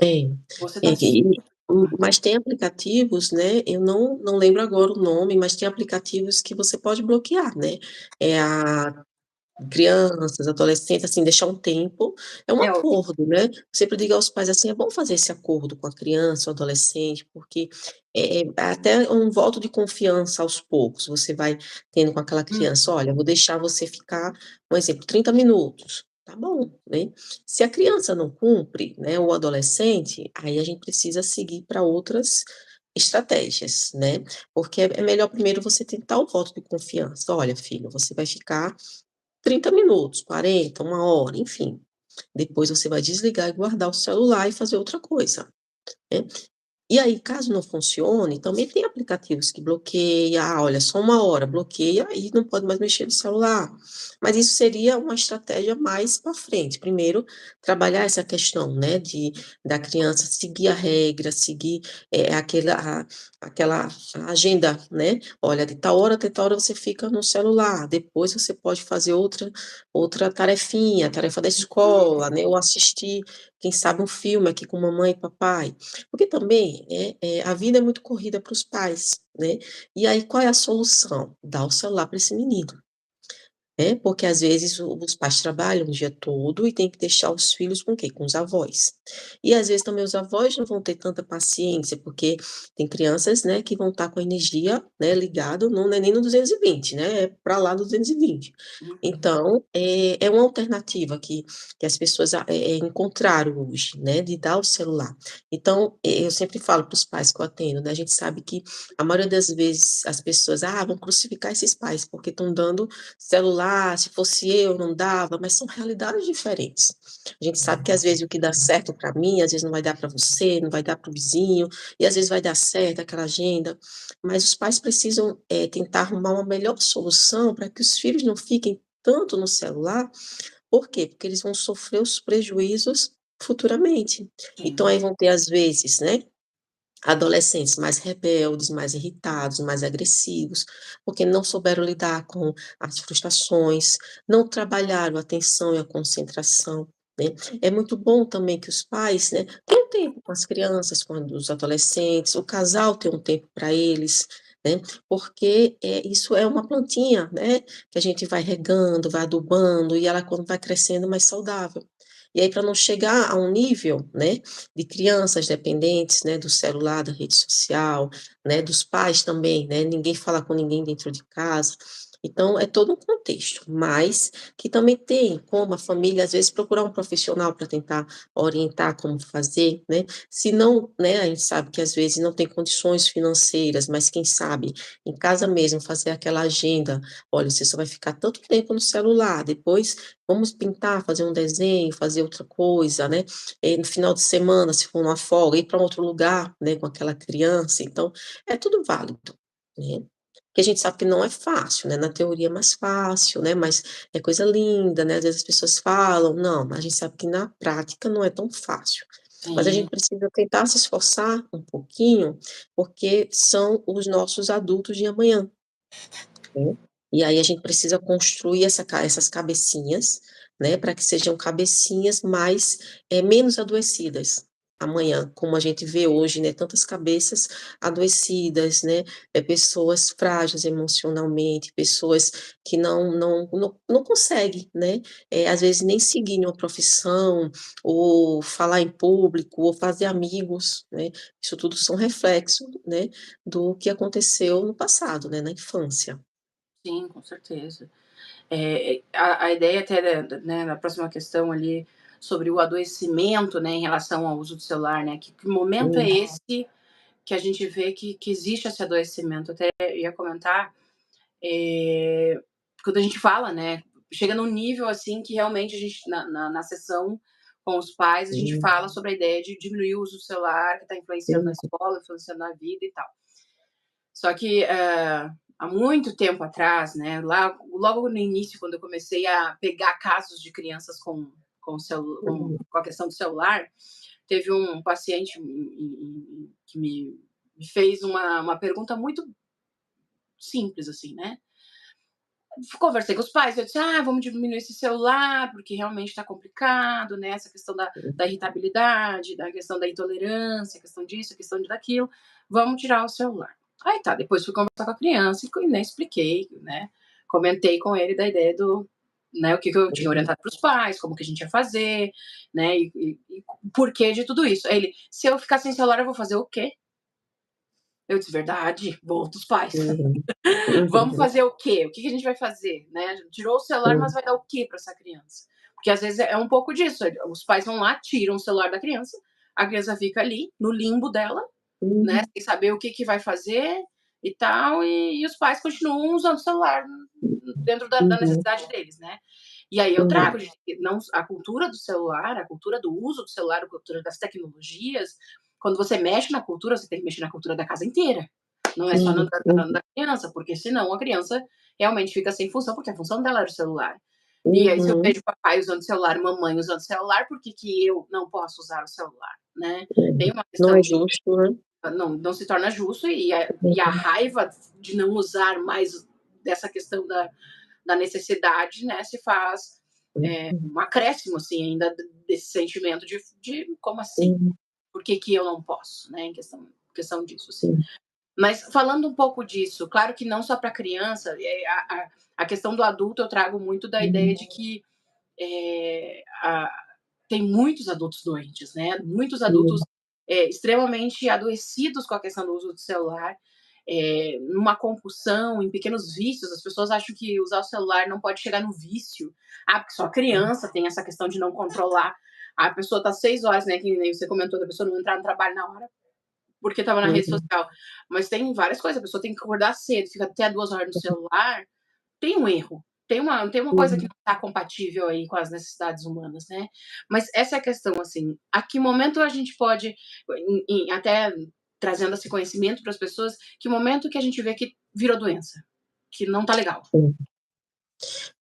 É. Você É está que informado. mas tem aplicativos, né, eu não lembro agora o nome, mas tem aplicativos que você pode bloquear, né. A crianças, adolescentes, assim, deixar um tempo, é um É o acordo, né. Sempre digo aos pais, assim: "É bom fazer esse acordo com a criança, o adolescente, porque é até um voto de confiança aos poucos, você vai tendo com aquela hum, criança: 'Olha, vou deixar você ficar, um exemplo, 30 minutos', tá bom, né". Se a criança não cumpre, né, ou o adolescente, aí a gente precisa seguir para outras estratégias, né, porque é melhor primeiro você tentar o voto de confiança: "Olha filho, você vai ficar 30 minutos, 40, 1 hora, enfim. Depois você vai desligar e guardar o celular e fazer outra coisa, né". E aí, caso não funcione, também tem aplicativos que bloqueia, olha, só 1 hora, bloqueia e não pode mais mexer no celular. Mas isso seria uma estratégia mais para frente. Primeiro, trabalhar essa questão, né, da criança seguir a regra, seguir, aquela agenda, né. Olha, de tal hora até tal hora você fica no celular, depois você pode fazer outra tarefinha, tarefa da escola, né, ou assistir, quem sabe, um filme aqui com mamãe e papai. Porque também, a vida é muito corrida para os pais, né, e aí qual é a solução? Dar o celular para esse menino. Porque às vezes os pais trabalham o dia todo e tem que deixar os filhos com o quê? Com os avós. E às vezes também os avós não vão ter tanta paciência, porque tem crianças, né, que vão estar com a energia, né, ligado, não é nem no 220, né, é para lá do 220. uhum, Então, é uma alternativa que as pessoas encontraram hoje, né, de dar o celular. Então, eu sempre falo para os pais que eu atendo, né, a gente sabe que a maioria das vezes as pessoas: "Ah, vão crucificar esses pais, porque estão dando celular, se fosse eu não dava", mas são realidades diferentes. A gente sabe que às vezes o que dá certo para mim, às vezes não vai dar para você, não vai dar para o vizinho, e às vezes vai dar certo aquela agenda, mas os pais precisam, tentar arrumar uma melhor solução para que os filhos não fiquem tanto no celular, por quê? Porque eles vão sofrer os prejuízos futuramente. Então sim. aí vão ter às vezes, né, adolescentes mais rebeldes, mais irritados, mais agressivos, porque não souberam lidar com as frustrações, não trabalharam a atenção e a concentração, né. É muito bom também que os pais, né, tenham tempo com as crianças, com os adolescentes, o casal ter um tempo para eles, né, porque, isso é uma plantinha, né, que a gente vai regando, vai adubando e ela quando vai crescendo mais saudável. E aí, para não chegar a um nível, né, de crianças dependentes, né, do celular, da rede social, né, dos pais também, né, ninguém fala com ninguém dentro de casa. Então, é todo um contexto, mas que também tem como a família, às vezes, procurar um profissional para tentar orientar como fazer, né? Se não, né, a gente sabe que às vezes não tem condições financeiras, mas quem sabe em casa mesmo fazer aquela agenda, olha, você só vai ficar tanto tempo no celular, depois vamos pintar, fazer um desenho, fazer outra coisa, né? No final de semana, se for uma folga, ir para outro lugar, né, com aquela criança. Então, é tudo válido, né? Que a gente sabe que não é fácil, né? Na teoria é mais fácil, né? Mas é coisa linda, né? Às vezes as pessoas falam, não, mas a gente sabe que na prática não é tão fácil. Mas a Sim, gente precisa tentar se esforçar um pouquinho, porque são os nossos adultos de amanhã, né. E aí a gente precisa construir essas cabecinhas, né, para que sejam cabecinhas mais, menos adoecidas amanhã, como a gente vê hoje, né, tantas cabeças adoecidas, né, pessoas frágeis emocionalmente, pessoas que não conseguem, né, às vezes nem seguir uma profissão, ou falar em público, ou fazer amigos, né, isso tudo são reflexo, né, do que aconteceu no passado, né, na infância. sim, com certeza. A ideia até né, na próxima questão ali, sobre o adoecimento, né, em relação ao uso do celular, né, que momento é Hum, esse que a gente vê que existe esse adoecimento? Até ia comentar, eh, quando a gente fala, né, chega num nível, assim, que realmente a gente na sessão com os pais, a gente hum, fala sobre a ideia de diminuir o uso do celular, que está influenciando na hum, escola, influenciando na vida e tal. Só que, há muito tempo atrás, né, lá logo no início, quando eu comecei a pegar casos de crianças com a questão do celular, teve um paciente que me fez uma pergunta muito simples, assim, né. Conversei com os pais, eu disse: "Ah, vamos diminuir esse celular, porque realmente está complicado, né, essa questão da irritabilidade, da questão da intolerância, a questão disso, a questão de daquilo, vamos tirar o celular". Aí tá, depois fui conversar com a criança e né, expliquei, né, comentei com ele da ideia do né, o que que eu tinha uhum, orientado para os pais, como que a gente ia fazer, né, e o porquê de tudo isso. Aí ele: "Se eu ficar sem celular, eu vou fazer o quê?". Eu disse: "Verdade, bom dos pais". uhum, Vamos uhum, fazer o quê? O que que a gente vai fazer, né? Tirou o celular, mas hum, vai dar o quê para essa criança? Porque às vezes é um pouco disso, os pais vão lá, tiram o celular da criança, a criança fica ali no limbo dela, né, uhum, sem saber o que que vai fazer e tal, e os pais continuam usando o celular dentro da uhum, necessidade deles, né. E aí eu uhum, trago de que não a cultura do celular, a cultura do uso do celular, a cultura das tecnologias, quando você mexe na cultura, você tem que mexer na cultura da casa inteira. Não é só na uhum, da criança, porque senão a criança realmente fica sem função, porque a função dela era o celular. E aí se eu uhum, vejo papai usando celular, mamãe usando celular, por que que eu não posso usar o celular, né? Tem uhum. uma Não é questão de justo, né? não se torna justo e a Uhum, raiva de não usar mais dessa questão da necessidade, né, se faz uhum, um acréscimo, assim, ainda desse sentimento de como assim? uhum, Por que que eu não posso, né, em questão disso, assim. sim, Mas falando um pouco disso, claro que não só para criança, a questão do adulto eu trago muito da ideia uhum, de que a tem muitos adultos doentes, né, muitos adultos, sim, extremamente adoecidos com a questão do uso do celular, numa compulsão, em pequenos vícios. As pessoas acham que usar o celular não pode chegar no vício. Ah, porque só criança tem essa questão de não controlar. A pessoa tá 6 horas, né, que nem você comentou da pessoa não entrar no trabalho na hora, porque estava na rede uhum, social. Mas tem várias coisas, a pessoa tem que acordar cedo, fica até 2 horas no celular, tem um erro, tem uma coisa que uhum. não está compatível aí com as necessidades humanas, né. Mas essa é a questão, assim, a que momento a gente pode, até trazendo esse conhecimento para as pessoas, que momento que a gente vê que virou doença, que não tá legal. Sim.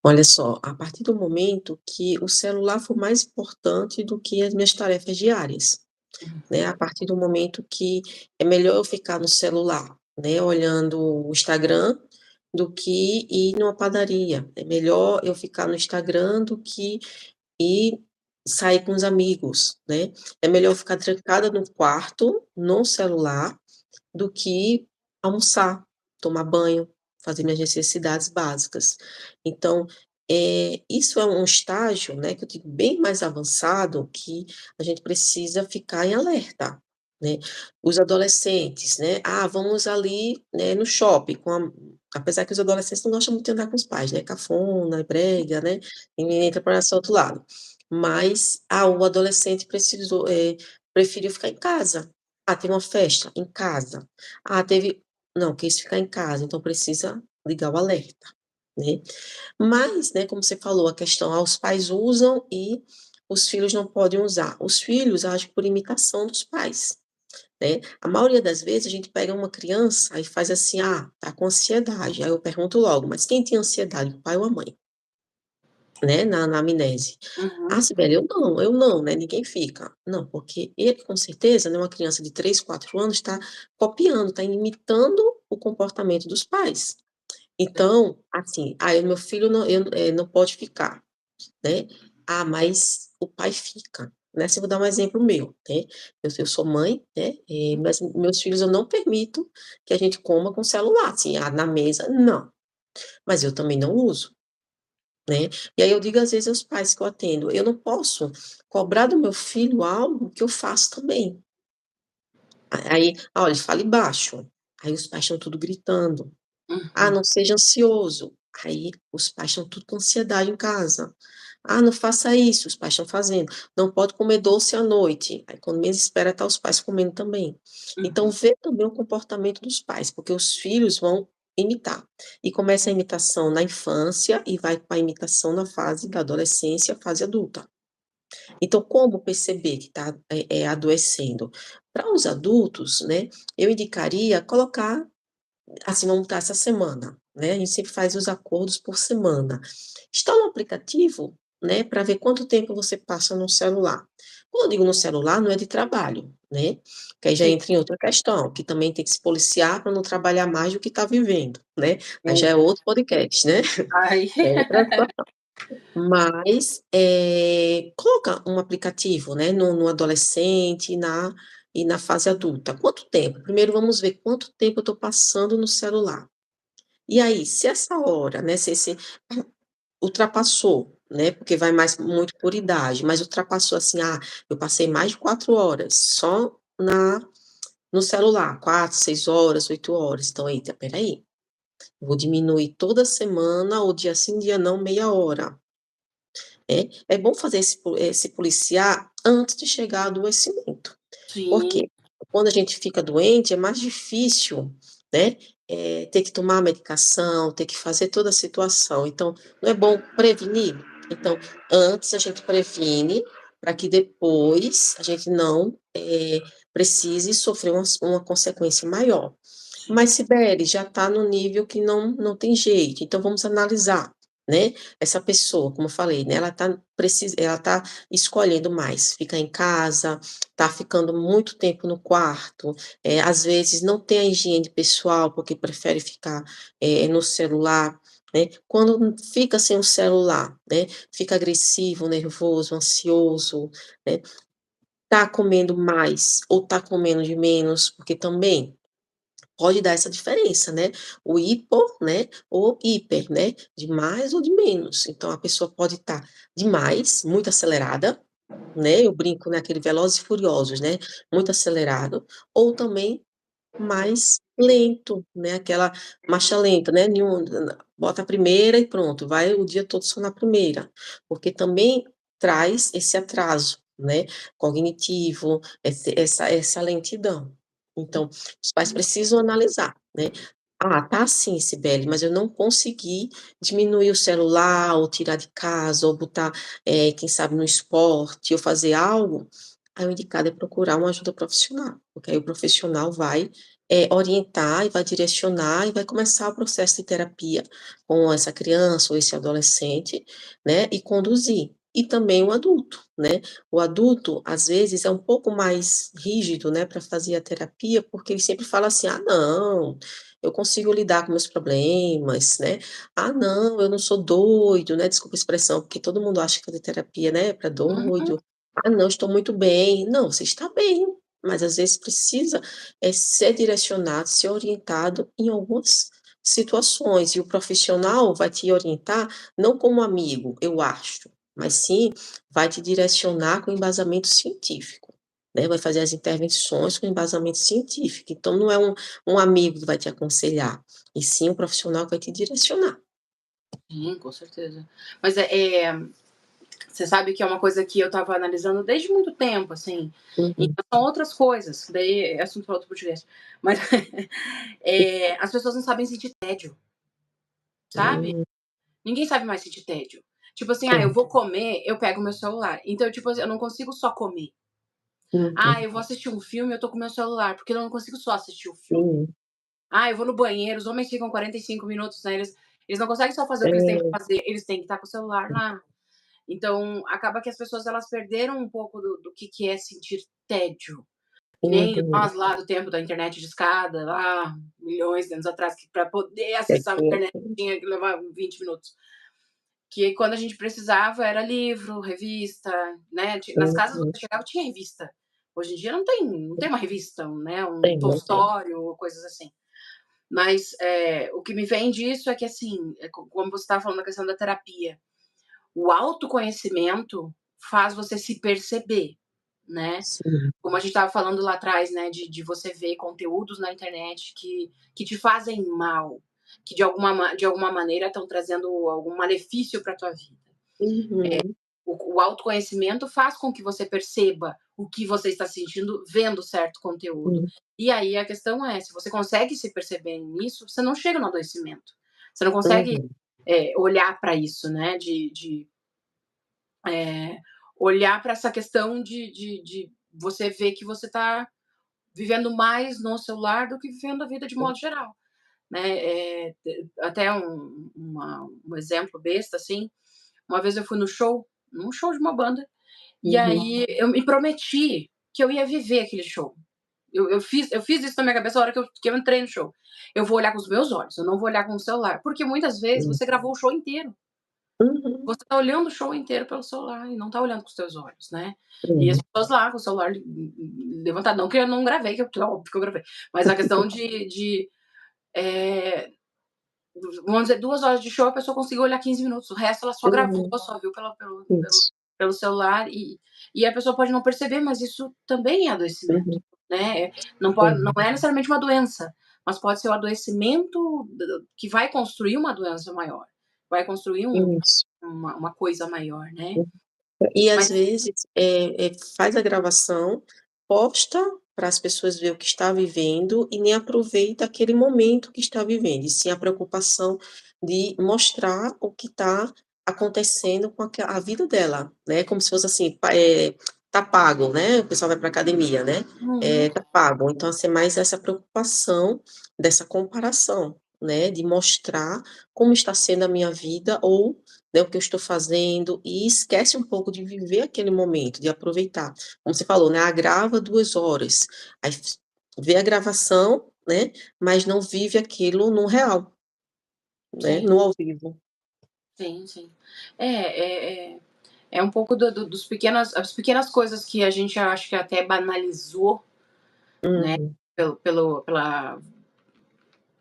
Olha só, a partir do momento que o celular for mais importante do que as minhas tarefas diárias, né, a partir do momento que é melhor eu ficar no celular, né, olhando o Instagram, do que ir numa padaria, é melhor eu ficar no Instagram do que ir sair com os amigos, né, é melhor eu ficar trancada no quarto, no celular, do que almoçar, tomar banho, fazer minhas necessidades básicas. Então, isso é um estágio, né, que eu digo bem mais avançado, que a gente precisa ficar em alerta, né. Os adolescentes, né, vamos ali, né, no shopping apesar que os adolescentes não gostam muito de andar com os pais, né, cafona, é brega, né, e entra para esse outro lado. Mas, o adolescente preferiu ficar em casa. Tem uma festa, em casa. Teve não, quis ficar em casa, então precisa ligar o alerta, né. Mas, né, como você falou, a questão, os pais usam e os filhos não podem usar. Os filhos agem por imitação dos pais, né. A maioria das vezes a gente pega uma criança e faz assim: tá com ansiedade", aí eu pergunto logo: "Mas quem tem ansiedade, o pai ou a mãe?", né, na amnese. Uhum. Sibeli, eu não, né, ninguém fica. Não, porque ele com certeza, né, uma criança de 3, 4 anos está copiando, está imitando o comportamento dos pais. Então, assim, o meu filho não pode ficar, né. Mas o pai fica, né. Se eu vou dar um exemplo meu, né, eu sou mãe, né, mas meus filhos eu não permito que a gente coma com celular, assim, na mesa, não. Mas eu também não uso, né. E aí eu digo às vezes aos pais que eu atendo, eu não posso cobrar do meu filho algo que eu faço também. Aí: "Olha, fale baixo", aí os pais estão tudo gritando. Uhum. Não seja ansioso. Aí os pais estão tudo com ansiedade em casa. Não faça isso, os pais estão fazendo. Não pode comer doce à noite. Aí quando menos espera tá os pais comendo também. Então Uhum. vê também o comportamento dos pais, porque os filhos vão imitar. E começa a imitação na infância e vai para a imitação na fase da adolescência, fase adulta. Então como perceber que está, adoecendo? Para os adultos, né, eu indicaria colocar assim, vamos estar essa semana, né, a gente sempre faz os acordos por semana. Instala um aplicativo, né, para ver quanto tempo você passa no celular. Quando eu digo no celular, não é de trabalho, né, que aí já Sim. entra em outra questão, que também tem que se policiar para não trabalhar mais do que está vivendo, né, aí já é É. outro podcast, né, Ai. é outra situação. Mas, coloca um aplicativo, né, no adolescente e na fase adulta. Quanto tempo? Primeiro vamos ver quanto tempo eu estou passando no celular. E aí, se essa hora, né, se ultrapassou, né, porque vai mais muito por idade, mas ultrapassou assim, eu passei mais de 4 horas só no celular, 4, 6 horas, 8 horas, então eita, espera aí, vou diminuir toda semana ou dia sim, dia não, meia hora. É bom fazer se policiar antes de chegar ao adoecimento. Por Sim. quê? Quando a gente fica doente é mais difícil, né, ter que tomar a medicação, ter que fazer toda a situação, então, não é bom prevenir? Então, antes a gente previne, para que depois a gente não, precise sofrer uma consequência maior. Mas Sibeli, já está no nível que não tem jeito, então vamos analisar, né, essa pessoa, como eu falei, né, ela tá escolhendo mais ficar em casa, tá ficando muito tempo no quarto, às vezes não tem a higiene pessoal, porque prefere ficar, no celular, né. Quando fica sem o celular, né, fica agressivo, nervoso, ansioso, né, tá comendo mais ou tá comendo de menos, porque também pode dar essa diferença, né, o hipo, né, ou hiper, né, de mais ou de menos. Então a pessoa pode estar demais, muito acelerada, né, eu brinco, né, aquele Velozes e Furiosos, né, muito acelerado, ou também mais lento, né, aquela marcha lenta, né, bota a primeira e pronto, vai o dia todo só na primeira, porque também traz esse atraso, né, cognitivo, essa lentidão. Então, os pais precisam analisar, né. Tá assim, Sibeli, mas eu não consegui diminuir o celular, ou tirar de casa, ou botar, quem sabe no esporte, ou fazer algo, aí o indicado é procurar uma ajuda profissional, porque aí o profissional vai, orientar e vai direcionar e vai começar o processo de terapia com essa criança ou esse adolescente, né, e conduzir. E também o adulto, né. O adulto, às vezes, é um pouco mais rígido, né, para fazer a terapia, porque ele sempre fala assim: não, eu consigo lidar com meus problemas", né. Não, eu não sou doido", né, desculpa a expressão, porque todo mundo acha que fazer terapia, né, é para Uhum. doido. Não, estou muito bem". Não, você está bem, mas às vezes precisa, ser direcionado, ser orientado em algumas situações, e o profissional vai te orientar não como amigo, eu acho, mas sim vai te direcionar com embasamento científico, né, vai fazer as intervenções com embasamento científico, então não é um amigo que vai te aconselhar, e sim um profissional que vai te direcionar. Sim, com certeza. Mas você sabe que é uma coisa que eu estava analisando desde muito tempo, assim, Uhum. então são outras coisas, daí é assunto para outro podcast, mas as pessoas não sabem sentir tédio, sabe? Hum, Ninguém sabe mais sentir tédio. Tipo assim, eu sim. vou comer, eu pego meu celular. Então, tipo assim, eu não consigo só comer. Uhum. Eu vou assistir um filme, eu tô com meu celular, porque eu não consigo só assistir o filme. Sim. Eu vou no banheiro, os homens ficam 45 minutos, né, eles não conseguem só fazer o que eles têm que É. fazer, eles têm que estar com o celular lá. Então, acaba que as pessoas elas perderam um pouco do que é sentir tédio. Que nem Uhum. nós lá do tempo da internet de escada, lá, milhões de anos atrás, que para poder É acessar a sim, internet tinha que levar 20 minutos. Que quando a gente precisava era livro, revista, né, nas casas uhum. você chegava tinha revista. Hoje em dia não tem uma revista, né, um Não tem. Tolstói ou coisas assim. Mas, o que me vem disso é que, assim, como você estava falando da questão da terapia, o autoconhecimento faz você se perceber, né. Sim. Como a gente estava falando lá atrás, né, de você ver conteúdos na internet que te fazem mal, que de alguma maneira estão trazendo algum malefício para tua vida. Uhum. O autoconhecimento faz com que você perceba o que você está sentindo vendo certo conteúdo. Sim. E aí a questão é, se você consegue se perceber nisso, você não chega no adoecimento. Você não consegue, Uhum. olhar para isso, né, de olhar para essa questão de você ver que você está vivendo mais no celular do que vivendo a vida de modo geral, né. Até um exemplo besta, assim, uma vez eu fui no show, num show de uma banda, e Uhum. aí eu me prometi que eu ia viver aquele show. Eu fiz isso na minha cabeça a hora que eu entrei no show. Eu vou olhar com os meus olhos, eu não vou olhar com o celular, porque muitas vezes Sim. você gravou o show inteiro. Uhum. Você tá olhando o show inteiro pelo celular e não tá olhando com os teus olhos, né. E as Sim. pessoas lá com o celular levantado, não que eu não gravei, que óbvio que eu gravei, mas a questão eh, vamos dizer, 2 horas de show, a pessoa conseguiu olhar 15 minutos, o resto ela só gravou, Uhum. só viu Isso. pelo celular e a pessoa pode não perceber, mas isso também é adoecimento, Uhum. né. Não Sim. é necessariamente uma doença, mas pode ser o adoecimento que vai construir uma doença maior, vai construir Isso. uma coisa maior, né. E às Mas vezes, faz a gravação, posta para as pessoas ver o que está vivendo e nem aproveita aquele momento que está vivendo, e sim a preocupação de mostrar o que está acontecendo com a vida dela, né, como se fosse assim, tá pago, né, o pessoal vai para academia, né, uhum, tá pago, então assim, mais essa preocupação dessa comparação, né, de mostrar como está sendo a minha vida ou, né, o que eu estou fazendo, e esquece um pouco de viver aquele momento, de aproveitar. Como você falou, né, grava 2 horas, aí vê a gravação, né, mas não vive aquilo no real, né, sim, no ao vivo. sim, sim. É é um pouco dos pequenas as pequenas coisas que a gente acho que até banalizou, né, Uhum, pela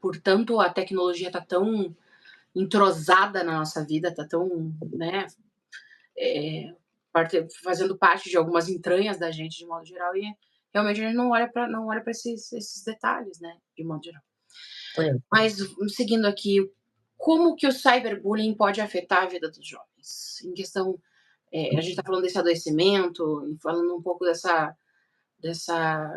por tanto a tecnologia tá tão entrosada na nossa vida, tá tão, né, fazendo parte de algumas entranhas da gente de modo geral e realmente a gente não olha para esses detalhes, né, de modo geral. é. Mas seguindo aqui, como que o cyberbullying pode afetar a vida dos jovens? Em questão, a gente está falando desse adoecimento e falando um pouco dessa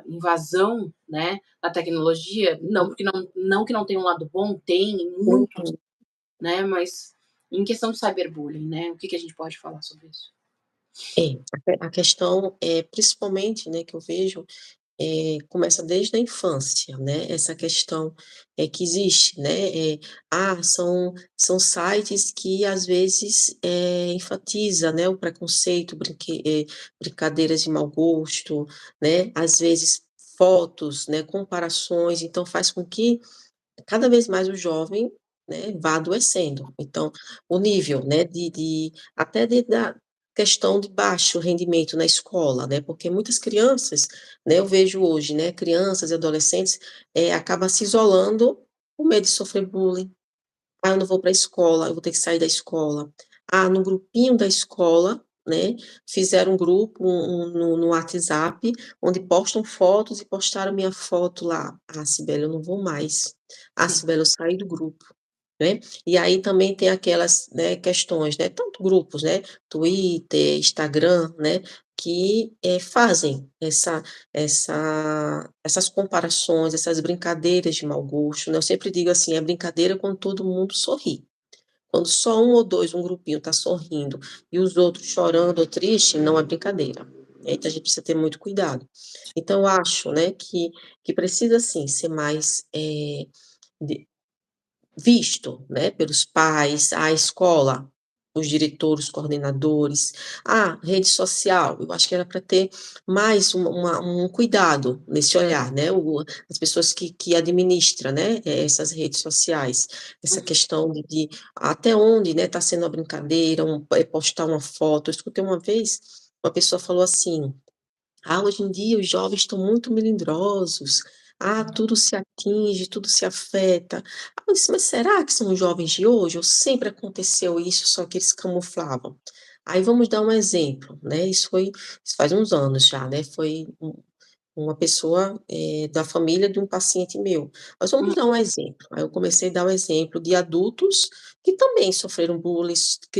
invasão, né, da tecnologia, não porque não que não tem um lado bom, tem muitos, Uhum. né, mas em questão de cyberbullying, né, o que que a gente pode falar sobre isso? É, a questão, é principalmente, né, que eu vejo, começa desde a infância, né, essa questão, que existe, né, são sites que às vezes, enfatiza, né, o preconceito, brincadeiras de mau gosto, né, às vezes fotos, né, comparações, então faz com que cada vez mais o jovem, né, vá adoecendo. Então, o nível, né, de até da questão de baixo rendimento na escola, né, porque muitas crianças, né, eu vejo hoje, né, crianças e adolescentes, acaba se isolando, com medo de sofrer bullying. Ah, eu não vou para a escola, eu vou ter que sair da escola. Ah, no grupinho da escola, né, fizeram um grupo no WhatsApp, onde postam fotos e postaram minha foto lá. Ah, Cibele, eu não vou mais. Ah, Sim. Cibele, eu saí do grupo, né. E aí também tem aquelas, né, questões, né, tanto grupos, né, Twitter, Instagram, né, que, fazem essas comparações, essas brincadeiras de mau gosto, né, eu sempre digo assim: "É brincadeira quando todo mundo sorri". Quando só um ou 2, um grupinho está sorrindo e os outros chorando ou triste, não é brincadeira. Então a gente precisa ter muito cuidado. Então eu acho, né, que precisa sim ser mais, de visto, né, pelos pais, a escola, os diretores, coordenadores, a rede social, eu acho que era para ter mais um cuidado nesse olhar, né, as pessoas que administra, né, essas redes sociais, essa Uhum. questão de até onde, né, está sendo uma brincadeira, postar uma foto. Eu escutei uma vez, uma pessoa falou assim: ah, hoje em dia os jovens estão muito melindrosos. Ah, tudo se atinge, tudo se afeta. Ah, mas será que são os jovens de hoje ou sempre aconteceu isso, só que eles camuflavam? Aí vamos dar um exemplo, né, isso faz uns anos já, né, foi uma pessoa, da família de um paciente meu. Mas vamos Uhum. dar um exemplo. Aí eu comecei a dar o exemplo de adultos que também sofreram bullying,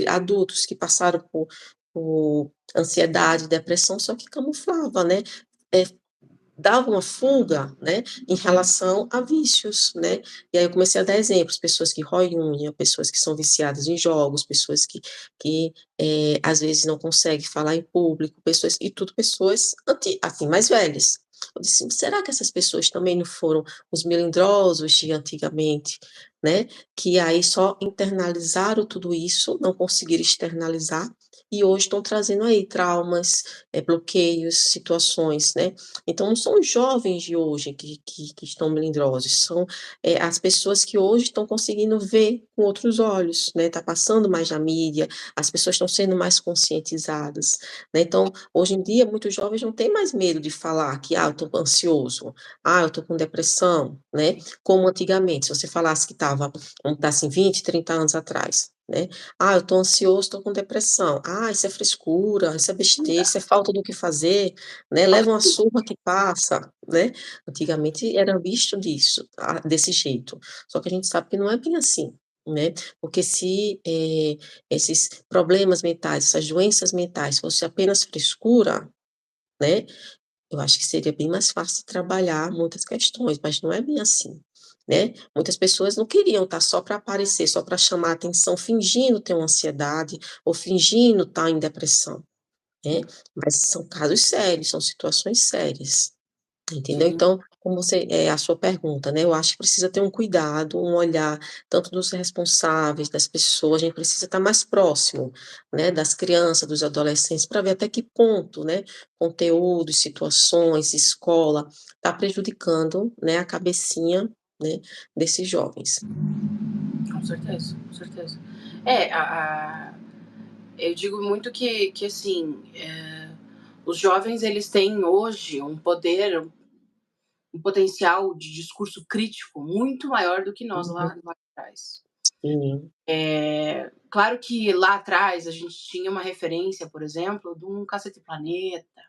adultos que passaram por ansiedade, depressão, só que camuflava, né, eh, dava uma fuga, né, em relação a vícios, né. E aí eu comecei a dar exemplos, pessoas que roem unha, pessoas que são viciadas em jogos, pessoas que, às vezes não conseguem falar em público, pessoas e tudo pessoas assim, mais velhas. Eu disse: "Será que essas pessoas também não foram os melindrosos de antigamente, né, que aí só internalizaram tudo isso, não conseguiram externalizar, e hoje estão trazendo aí traumas, bloqueios, situações, né". Então não são os jovens de hoje que estão melindrosos, são, as pessoas que hoje estão conseguindo ver com outros olhos, né, tá passando mais na mídia, as pessoas estão sendo mais conscientizadas, né, então, hoje em dia muitos jovens não têm mais medo de falar que: "Ah, eu estou ansioso. Ah, eu estou com depressão", né, como antigamente, se você falasse que estava, vamos botar assim, 20, 30 anos atrás, né: "Ah, eu estou ansioso, estou com depressão. Ah, isso é frescura, isso é Não besteira, dá. isso é falta do que fazer". Né, leva uma surra que passa, né. Antigamente era visto desse jeito, só que a gente sabe que não é bem assim, né, porque se, esses problemas mentais, essas doenças mentais fosse apenas frescura, né, eu acho que seria bem mais fácil trabalhar muitas questões, mas não é bem assim, né. Muitas pessoas não queriam estar só para aparecer, só para chamar atenção, fingindo ter uma ansiedade ou fingindo estar em depressão. Né, Sim, mas são casos sérios, são situações sérias, entendeu. sim. Então, como você a sua pergunta, né, eu acho que precisa ter um cuidado, um olhar tanto dos responsáveis, das pessoas, a gente precisa estar mais próximo, né, das crianças, dos adolescentes, para ver até que ponto, né, conteúdos, situações, escola, está prejudicando, né, a cabecinha, né, desses jovens. Com certeza, com certeza. É, eu digo muito que assim, os jovens eles têm hoje um poder, um potencial de discurso crítico muito maior do que nós Uhum, lá atrás. sim. Claro que lá atrás a gente tinha uma referência, por exemplo, de um Cacete Planeta,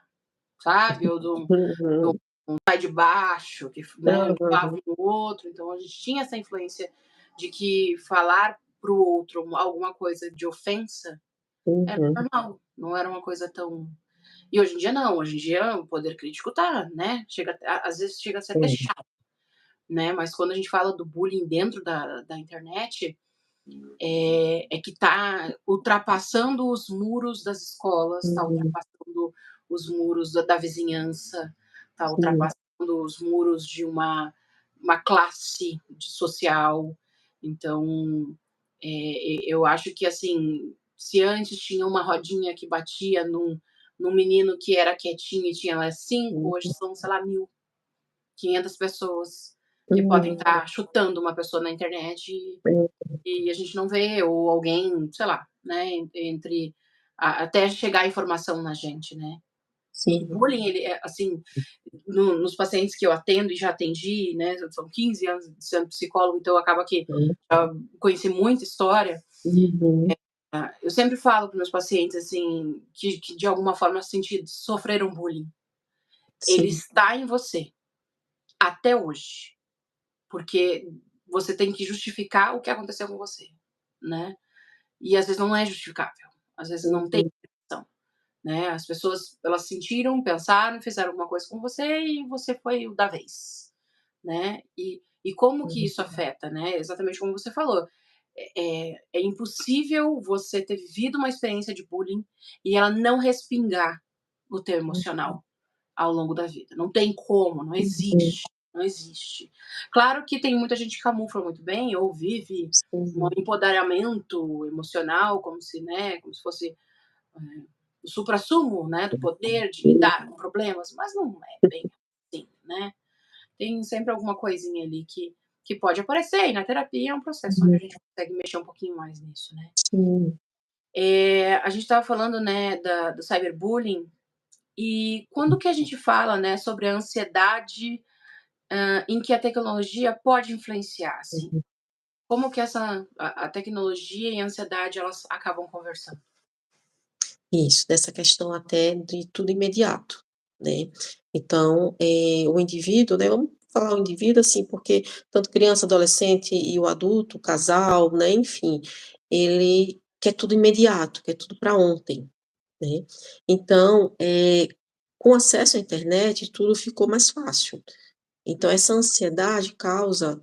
sabe, ou de Uhum, um Sai de Baixo, que, né, zoava aham, um no outro, então a gente tinha essa influência de que falar para o outro alguma coisa de ofensa era uhum, normal, não era uma coisa tão. E hoje em dia não, hoje em dia o poder crítico tá, né, às vezes chega a ser até sim. chato, né, mas quando a gente fala do bullying dentro da internet, é que está ultrapassando os muros das escolas, está Uhum, ultrapassando os muros da vizinhança, está sim. ultrapassando os muros de uma classe social. Então, eu acho que, assim, se antes tinha uma rodinha que batia num menino que era quietinho e tinha lá 5, hoje Uhum, são, sei lá, 1.000, 500 pessoas que podem uhum, estar chutando uma pessoa na internet hum, e a gente não vê, ou alguém, sei lá, né, entre até chegar a informação na gente, né. E sim, bullying, ele é assim, nos pacientes que eu atendo e já atendi, né, são 15 anos sendo psicólogo, então acaba que sim. já conheci muita história. Uhum. Eu sempre falo para meus pacientes, assim, que de alguma forma sofreram bullying. Ele Sim. está em você, até hoje, porque você tem que justificar o que aconteceu com você, né. E às vezes não é justificável, às vezes não tem Uhum. explicação, né. As pessoas, elas sentiram, pensaram, fizeram alguma coisa com você e você foi o da vez, né. E como que Uhum. isso afeta, né, exatamente como você falou, é impossível você ter vivido uma experiência de bullying e ela não respingar no teu emocional ao longo da vida. Não tem como, não Uhum. existe, não existe. Claro que tem muita gente que camufla muito bem ou vive um Sim. empoderamento emocional como se, né, como se fosse, o suprassumo, né, do poder de lidar com problemas, mas não é bem assim, né. Tem sempre alguma coisinha ali que pode aparecer, e na terapia é um processo onde Uhum. a gente consegue mexer um pouquinho mais nisso, né. Sim. A gente estava falando, né, do cyberbullying, e quando que a gente fala, né, sobre a ansiedade, em que a tecnologia pode influenciar, assim? Uhum. Como que a tecnologia e a ansiedade, elas acabam conversando? Isso, dessa questão até de tudo imediato, né. Então, o indivíduo, né, vamos falar o indivíduo, assim, porque tanto criança, adolescente e o adulto, o casal, né, enfim, ele quer tudo imediato, quer tudo para ontem, né. Então, com acesso à internet, tudo ficou mais fácil. Então essa ansiedade causa,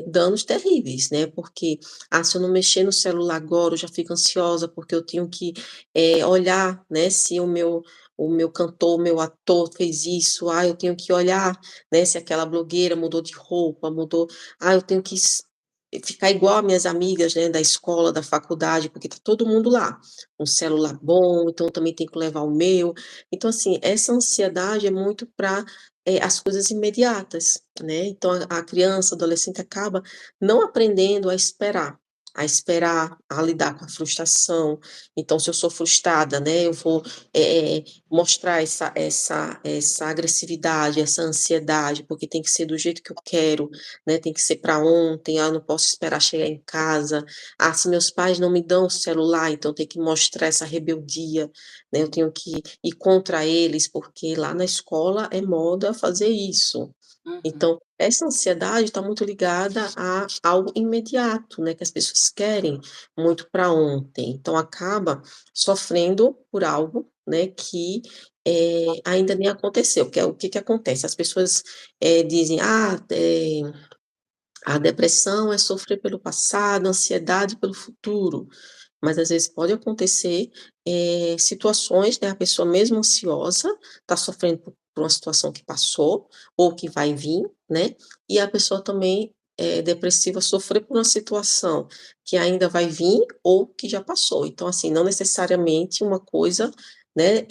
danos terríveis, né, porque, se eu não mexer no celular agora, eu já fico ansiosa, porque eu tenho que, olhar, né, se o meu cantor, o meu ator fez isso, eu tenho que olhar, né, se aquela blogueira mudou de roupa, mudou, eu tenho que ficar igual a minhas amigas, né, da escola, da faculdade, porque tá todo mundo lá, um celular bom, então eu também tenho que levar o meu. Então assim, essa ansiedade é muito para as coisas imediatas, né, então a criança, adolescente acaba não aprendendo a esperar, a lidar com a frustração. Então se eu sou frustrada, né, eu vou, mostrar essa agressividade, essa ansiedade, porque tem que ser do jeito que eu quero, né, tem que ser para ontem, não posso esperar chegar em casa. Se meus pais não me dão o celular, então tem que mostrar essa rebeldia, né, eu tenho que ir contra eles, porque lá na escola é moda fazer isso. Uhum, Então, essa ansiedade está muito ligada a algo imediato, né, que as pessoas querem muito para ontem, então acaba sofrendo por algo, né, que, ainda nem aconteceu, que é o que que acontece, as pessoas, dizem: a depressão é sofrer pelo passado, a ansiedade pelo futuro. Mas às vezes pode acontecer, situações, né, a pessoa mesmo ansiosa, está sofrendo por uma situação que passou, ou que vai vir, né, e a pessoa também, depressiva, sofrer por uma situação que ainda vai vir ou que já passou. Então, assim, não necessariamente uma coisa, né,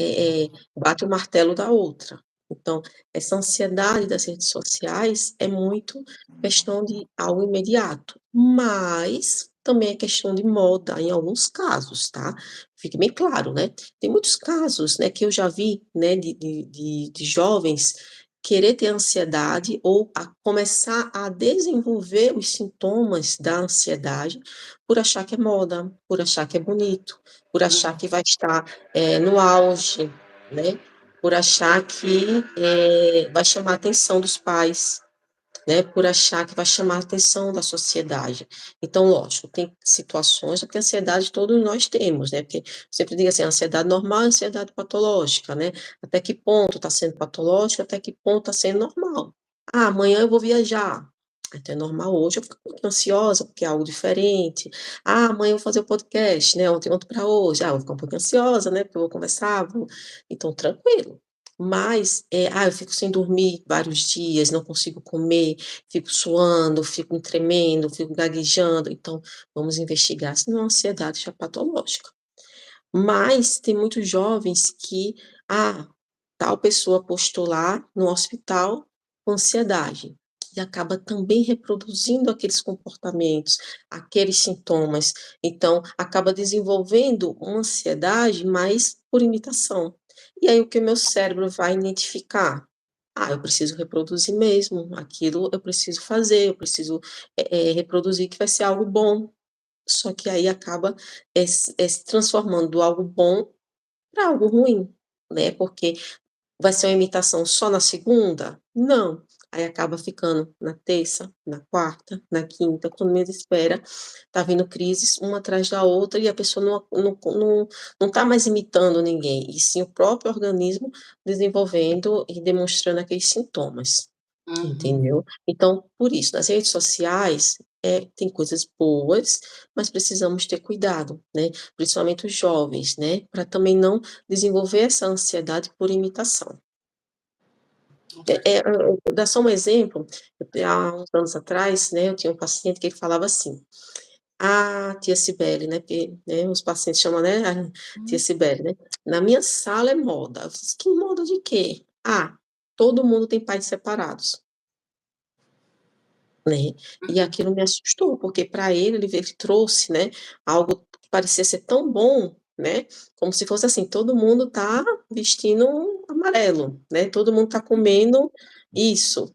bate o martelo da outra. Então, essa ansiedade das redes sociais é muito questão de algo imediato, mas também é questão de moda em alguns casos, tá. Fique bem claro, né. Tem muitos casos, né, que eu já vi, né, de jovens querer ter ansiedade ou a começar a desenvolver os sintomas da ansiedade por achar que é moda, por achar que é bonito, por achar que vai estar, no auge, né, por achar que, vai chamar a atenção dos pais, né, por achar que vai chamar a atenção da sociedade. Então, lógico, tem situações, porque ansiedade todos nós temos, né, porque sempre digo assim, ansiedade normal e ansiedade patológica, né, até que ponto está sendo patológico, até que ponto está sendo normal. Amanhã eu vou viajar, então é normal hoje eu ficar um pouquinho ansiosa, porque é algo diferente. Amanhã eu vou fazer o podcast, né, ontem para hoje, eu vou ficar um pouquinho ansiosa, né, porque eu vou conversar, então tranquilo. Mas, eu fico sem dormir vários dias, não consigo comer, fico suando, fico tremendo, fico gaguejando, então vamos investigar se não é uma ansiedade já patológica. Mas tem muitos jovens que, tal pessoa postou lá no hospital com ansiedade, e acaba também reproduzindo aqueles comportamentos, aqueles sintomas, então acaba desenvolvendo uma ansiedade, mas por imitação. E aí o que o meu cérebro vai identificar? Ah, eu preciso reproduzir mesmo, aquilo eu preciso fazer, eu preciso, reproduzir que vai ser algo bom. Só que aí acaba, se transformando do algo bom para algo ruim, né, porque vai ser uma imitação só na segunda? Não. Aí acaba ficando na terça, na quarta, na quinta, quando menos espera, tá vindo crises uma atrás da outra e a pessoa não tá mais imitando ninguém, e sim o próprio organismo desenvolvendo e demonstrando aqueles sintomas, Uhum. entendeu? Então, por isso, nas redes sociais, tem coisas boas, mas precisamos ter cuidado, né, principalmente os jovens, né, para também não desenvolver essa ansiedade por imitação. Com certeza. Eu vou dar só um exemplo, há uns anos atrás, né, eu tinha um paciente que ele falava assim: "Ah, tia Cibele", né, porque, né, os pacientes chamam, né, a tia Uhum, Cibele, né, "na minha sala é moda". Eu disse: "Que moda de quê?". "Ah, todo mundo tem pais separados". Né, e uhum, aquilo me assustou, porque para ele trouxe, né, algo que parecia ser tão bom, né, como se fosse assim: todo mundo tá vestindo amarelo, né, todo mundo tá comendo isso.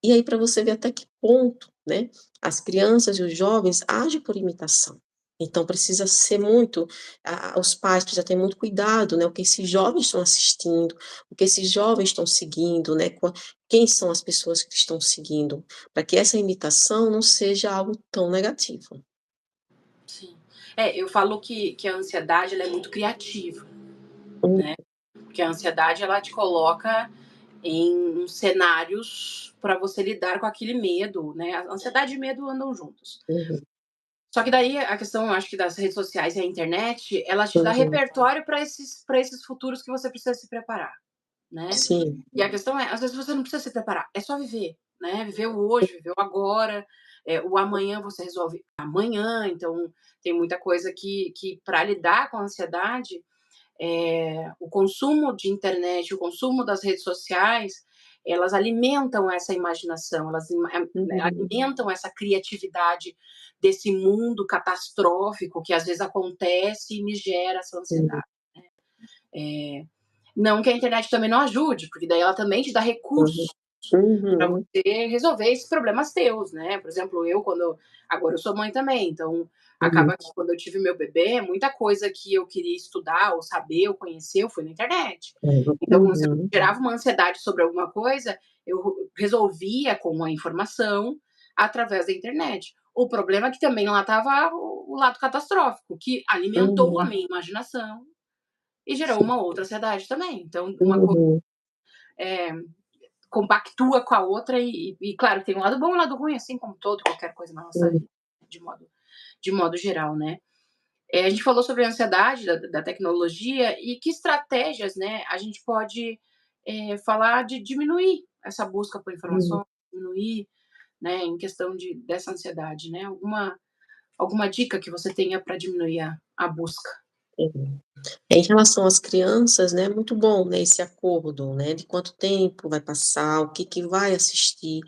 E aí para você ver até que ponto, né, as crianças e os jovens agem por imitação. Então precisa ser muito os pais precisam ter muito cuidado, né, o que esses jovens estão assistindo, o que esses jovens estão seguindo, né, quem são as pessoas que estão seguindo, para que essa imitação não seja algo tão negativo. sim. É, eu falo que a ansiedade ela é muito criativa, Hum, né, porque a ansiedade ela te coloca em cenários para você lidar com aquele medo, né, a ansiedade e medo andam juntos. uhum, Só que daí a questão, eu acho que das redes sociais e a internet, ela te dá uhum. repertório para esses futuros que você precisa se preparar, né. Sim. E a questão é, às vezes você não precisa se preparar, é só viver, né, viver o hoje, viver o agora, o amanhã você resolve amanhã, então tem muita coisa que para lidar com a ansiedade, o consumo de internet, o consumo das redes sociais, elas alimentam essa imaginação, elas Uhum, alimentam essa criatividade desse mundo catastrófico que às vezes acontece e me gera essa uhum, ansiedade. Não que a internet também não ajude, porque daí ela também te dá uhum, recursos para uhum, você resolver esses problemas teus, né. Por exemplo, agora eu sou mãe também, então uhum, acaba que quando eu tive meu bebê, muita coisa que eu queria estudar ou saber ou conhecer, eu fui na internet. Então, se eu uhum, gerava uma ansiedade sobre alguma coisa, eu resolvia com a informação através da internet. O problema é que também lá estava o lado catastrófico, que alimentou a uhum, minha imaginação e gerou sim, uma outra ansiedade também. Então, uma coisa uhum, eh, compactua com a outra e claro, tem um lado bom e um lado ruim, assim como todo qualquer coisa na nossa uhum, vida, de modo geral, né. A gente falou sobre a ansiedade da tecnologia e que estratégias, né, a gente pode, falar de diminuir essa busca por uhum, informações, diminuir, né, em questão dessa ansiedade, né. Alguma dica que você tenha para diminuir a busca? uhum. Em relação às crianças, né, muito bom, né, esse acordo, né, de quanto tempo vai passar, o que que vai assistir.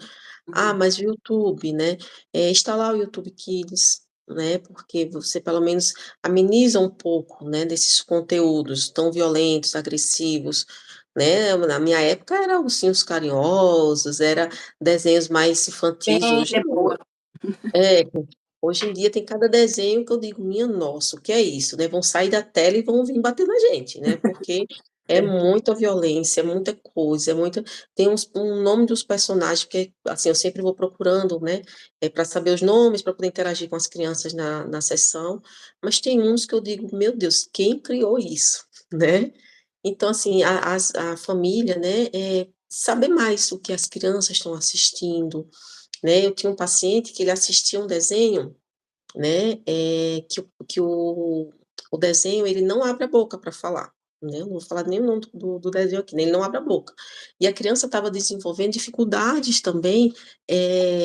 Ah, Uhum. mas o YouTube, né, instalar o YouTube Kids, né, porque você pelo menos ameniza um pouco, né, desses conteúdos tão violentos, agressivos, né. Na minha época era Ursinhos Carinhosos, era desenhos mais infantis, Bem hoje de boa. é, hoje em dia tem cada desenho que eu digo: "Minha nossa, o que é isso?", né, vão sair da tela e vão vir bater na gente, né, porque é É. muita violência, é muita coisa, é muita tem um nome dos personagens, porque, assim, eu sempre vou procurando, né, pra saber os nomes, para poder interagir com as crianças na sessão, mas tem uns que eu digo: "Meu Deus, quem criou isso?", né. Então, assim, a família, né, saber mais o que as crianças estão assistindo, né. Eu tinha um paciente que ele assistia um desenho, né, que o desenho ele não abre a boca para falar, né, eu não vou falar nem o nome do desenho aqui, né, ele não abre a boca. E a criança estava desenvolvendo dificuldades também,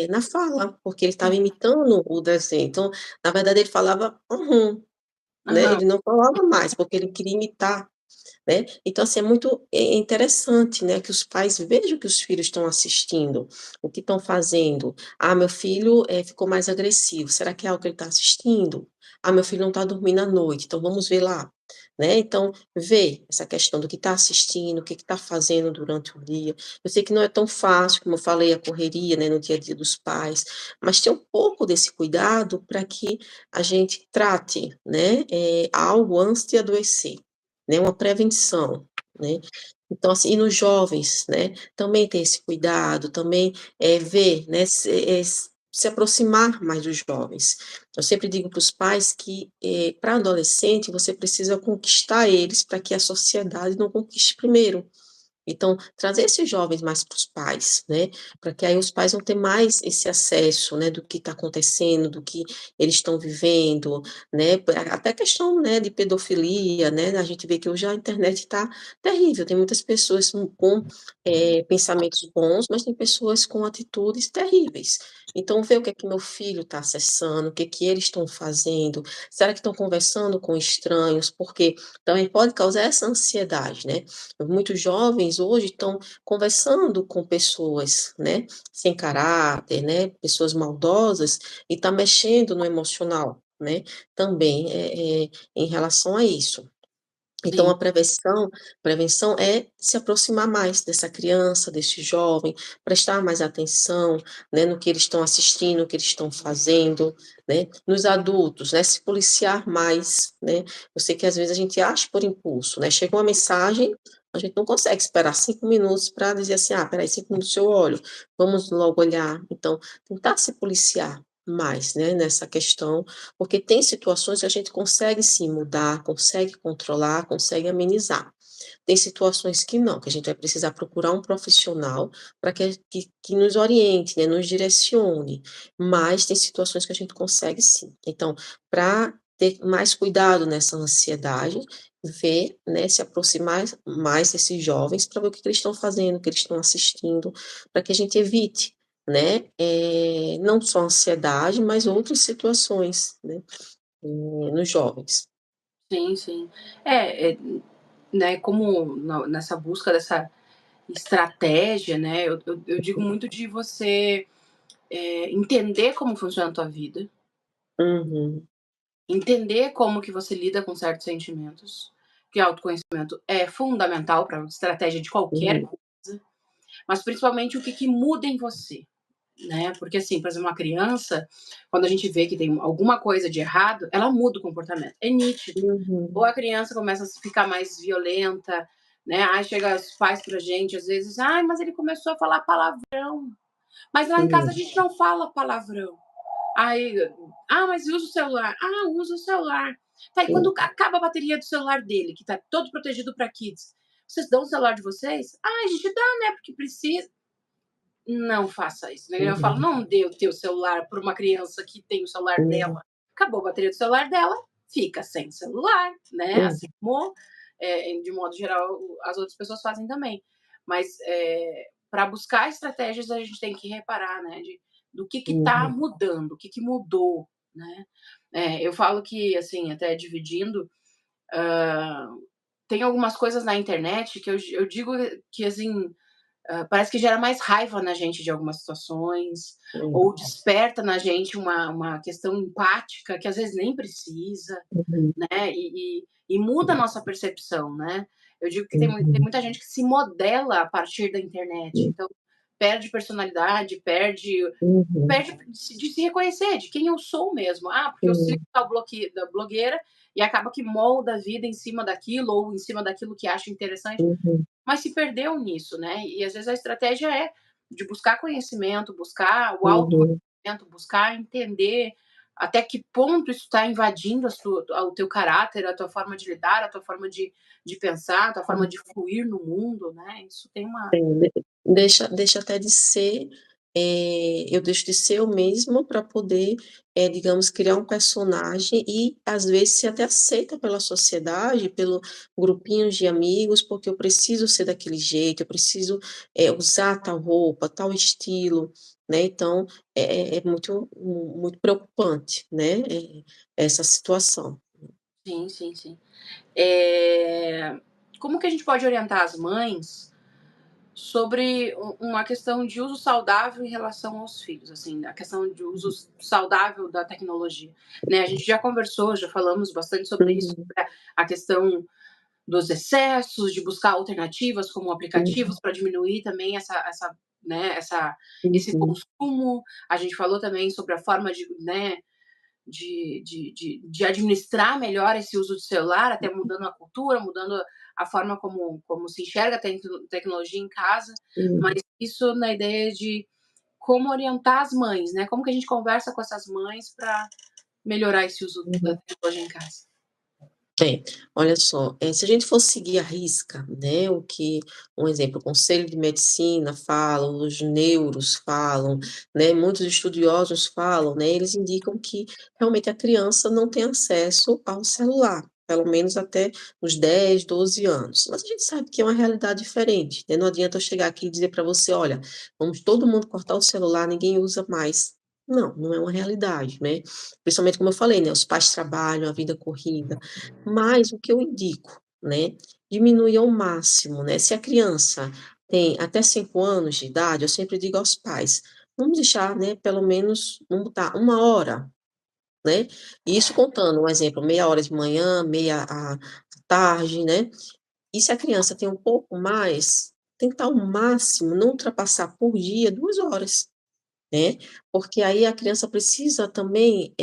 na fala, porque ele estava imitando o desenho, então, na verdade ele falava "uhum", né, Aham. ele não falava mais, porque ele queria imitar, né. Então, assim, é muito interessante, né, que os pais vejam o que os filhos estão assistindo, o que estão fazendo. "Ah, meu filho, ficou mais agressivo, será que é algo que ele está assistindo? Ah, meu filho não está dormindo à noite, então vamos ver lá", né, então ver essa questão do que está assistindo, o que está fazendo durante o dia. Eu sei que não é tão fácil, como eu falei, a correria, né, no dia a dia dos pais, mas ter um pouco desse cuidado para que a gente trate, né, algo antes de adoecer, né, uma prevenção, né. Então, assim, e nos jovens, né, também ter esse cuidado, também, ver, né, se aproximar mais dos jovens. Eu sempre digo para os pais que, para adolescente, você precisa conquistar eles para que a sociedade não conquiste primeiro. Então, trazer esses jovens mais para os pais, né, para que aí os pais vão ter mais esse acesso, né, do que está acontecendo, do que eles estão vivendo, né, até a questão, né, de pedofilia, né, a gente vê que hoje a internet está terrível, tem muitas pessoas com, pensamentos bons, mas tem pessoas com atitudes terríveis. Então ver o que é que meu filho está acessando, o que é que eles estão fazendo, será que estão conversando com estranhos, porque também pode causar essa ansiedade, né. Muitos jovens hoje estão conversando com pessoas, né, sem caráter, né, pessoas maldosas, e está mexendo no emocional, né, também, em relação a isso. Então Sim, a prevenção é se aproximar mais dessa criança, desse jovem, prestar mais atenção, né, no que eles estão assistindo, no que eles estão fazendo, né. Nos adultos, né, se policiar mais, né. Eu sei que às vezes a gente age por impulso, né, chega uma mensagem, a gente não consegue esperar 5 minutos para dizer assim: "Ah, espera aí 5 minutos eu olho, vamos logo olhar". Então, tentar se policiar mais, né, nessa questão, porque tem situações que a gente consegue sim mudar, consegue controlar, consegue amenizar. Tem situações que não, que a gente vai precisar procurar um profissional para que nos oriente, né, nos direcione, mas tem situações que a gente consegue sim. Então, para ter mais cuidado nessa ansiedade, ver, né, se aproximar mais desses jovens para ver o que que eles estão fazendo, o que eles estão assistindo, para que a gente evite, né, não só ansiedade, mas outras situações, né, nos jovens. sim, sim. É, né, como nessa busca dessa estratégia, né, eu digo muito de você, entender como funciona a tua vida, Uhum, entender como que você lida com certos sentimentos, que autoconhecimento é fundamental para estratégia de qualquer uhum, coisa, mas principalmente o que que muda em você, né, porque assim, por exemplo, uma criança, quando a gente vê que tem alguma coisa de errado, ela muda o comportamento, é nítido. Ou uhum, a criança começa a ficar mais violenta, né, aí chega os pais pra gente, às vezes: "Ai, mas ele começou a falar palavrão, mas lá em casa a uhum, gente não fala palavrão". Aí: "Ah, mas usa o celular". "Ah, usa o celular". Tá, e quando sim, acaba a bateria do celular dele, que tá todo protegido pra kids, vocês dão o celular de vocês? "Ah, a gente dá, né, porque precisa". Não faça isso, né, eu falo: uhum, "Não dê o teu celular pra uma criança que tem o celular uhum, dela". Acabou a bateria do celular dela, fica sem celular, né, uhum, assim como, de modo geral, as outras pessoas fazem também. Mas, pra buscar estratégias, a gente tem que reparar, né, do que tá uhum, mudando, o que que mudou, né. Eu falo que, assim, até dividindo, hã, tem algumas coisas na internet que eu digo que, assim, parece que gera mais raiva na gente de algumas situações, sim, ou desperta na gente uma questão empática que às vezes nem precisa, uhum, né, e muda a nossa percepção, né. Eu digo que tem uhum, muita gente que se modela a partir da internet, então perde personalidade, uhum, perde de se reconhecer, de quem eu sou mesmo. Ah, porque eu sigo sim, tal da blogueira, e acaba que molda a vida em cima daquilo, ou em cima daquilo que acha interessante, uhum, mas se perdeu nisso, né? E às vezes a estratégia é de buscar conhecimento, buscar o uhum, autoconhecimento, buscar entender até que ponto isso está invadindo o teu caráter, a tua forma de lidar, a tua forma de pensar, a tua forma uhum. de fluir no mundo, né? Isso tem uma. Sim, deixa até de ser, eu deixo de ser eu mesma para poder, digamos, criar um personagem e, às vezes, ser até aceita pela sociedade, pelo grupinhos de amigos, porque eu preciso ser daquele jeito, eu preciso, usar tal roupa, tal estilo, né, então é muito preocupante, né, essa situação. Sim, sim, sim. É, como que a gente pode orientar as mães sobre uma questão de uso saudável em relação aos filhos, assim, a questão de uso saudável da tecnologia, né? A gente já conversou, já falamos bastante sobre isso, Uhum, a questão dos excessos, de buscar alternativas como uhum, aplicativos para diminuir também esse uhum, consumo. A gente falou também sobre a forma de, né, de administrar melhor esse uso do celular, até mudando a cultura, mudando a forma como se enxerga a tecnologia em casa, mas uhum, isso na ideia de como orientar as mães, né? Como que a gente conversa com essas mães para melhorar esse uso da uhum. tecnologia em casa. É, olha só, se a gente for seguir à risca, né, o que, um exemplo, o Conselho de Medicina fala, os neuros falam, né, muitos estudiosos falam, né, eles indicam que realmente a criança não tem acesso ao celular, pelo menos até os 10, 12 anos. Mas a gente sabe que é uma realidade diferente, né, não adianta eu chegar aqui e dizer para você: "Olha, vamos todo mundo cortar o celular, ninguém usa mais". Não, não é uma realidade, né, principalmente como eu falei, né, os pais trabalham, a vida corrida. Mas o que eu indico, né, diminuir ao máximo, né, se a criança tem até 5 anos de idade, eu sempre digo aos pais: "Vamos deixar, né, pelo menos vamos botar 1 hora", né, e isso contando, um exemplo, meia hora de manhã, meia à tarde, né. E se a criança tem um pouco mais, tentar ao máximo não ultrapassar por dia 2 horas, né, porque aí a criança precisa também,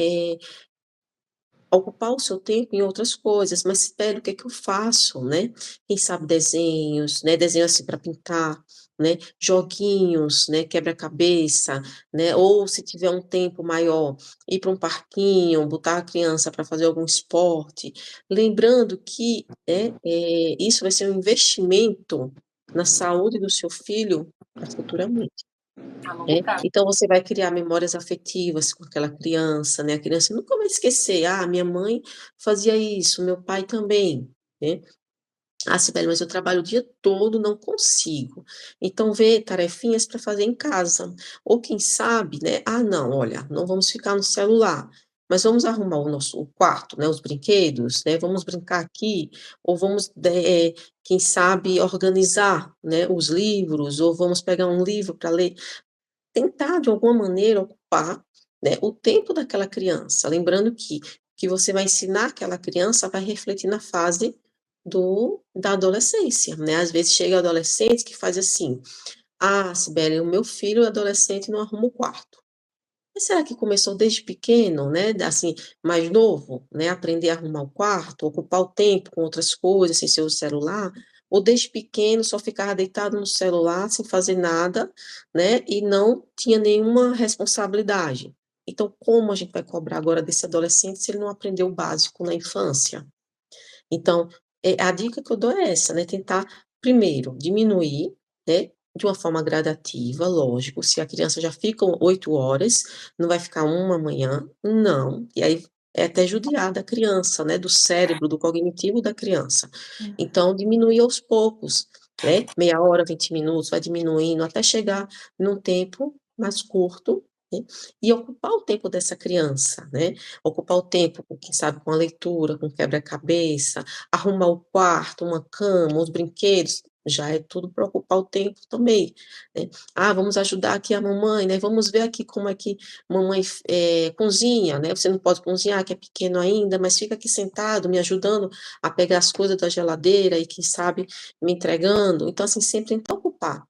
ocupar o seu tempo em outras coisas, mas espera, o que é que eu faço, né? Quem sabe desenhos, né, desenho assim para pintar, né, joguinhos, né, quebra-cabeça, né, ou se tiver um tempo maior, ir para um parquinho, botar a criança para fazer algum esporte, lembrando que, isso vai ser um investimento na saúde do seu filho para futuramente. A longo prazo. Então você vai criar memórias afetivas com aquela criança, né, a criança nunca vai esquecer: "Ah, minha mãe fazia isso, meu pai também", né. "Ah, Sibeli, mas eu trabalho o dia todo, não consigo". Então vê tarefinhas para fazer em casa, ou quem sabe, né: "Ah, não, olha, não vamos ficar no celular, mas vamos arrumar o quarto, né, os brinquedos, né, vamos brincar aqui, ou vamos quem sabe organizar, né, os livros, ou vamos pegar um livro para ler". Tentar de alguma maneira ocupar, né, o tempo daquela criança, lembrando que o que você vai ensinar aquela criança vai refletir na fase da adolescência, né, às vezes chega adolescente que faz assim: "Ah, Sibeli, o meu filho adolescente não arruma o quarto". Mas será que começou desde pequeno, né, assim, mais novo, né, aprender a arrumar o quarto, ocupar o tempo com outras coisas, sem ser o celular? Ou desde pequeno só ficava deitado no celular sem fazer nada, né, e não tinha nenhuma responsabilidade? Então, como a gente vai cobrar agora desse adolescente se ele não aprendeu o básico na infância? Então, a dica que eu dou é essa, né, tentar primeiro diminuir, né, de uma forma gradativa, lógico, se a criança já fica 8 horas, não vai ficar uma amanhã, não, e aí é até judiar da criança, né, do cérebro, do cognitivo da criança. Então diminuir aos poucos, né, meia hora, 20 minutos, vai diminuindo até chegar num tempo mais curto, né, e ocupar o tempo dessa criança, né. Ocupar o tempo com quem sabe com a leitura, com quebra-cabeça, arrumar o quarto, uma cama, os brinquedos, já é tudo para ocupar o tempo também, né. "Ah, vamos ajudar aqui a mamãe, né, vamos ver aqui como é que mamãe cozinha, né, você não pode cozinhar que é pequeno ainda, mas fica aqui sentado me ajudando a pegar as coisas da geladeira e quem sabe me entregando". Então, assim, sempre tentar ocupar,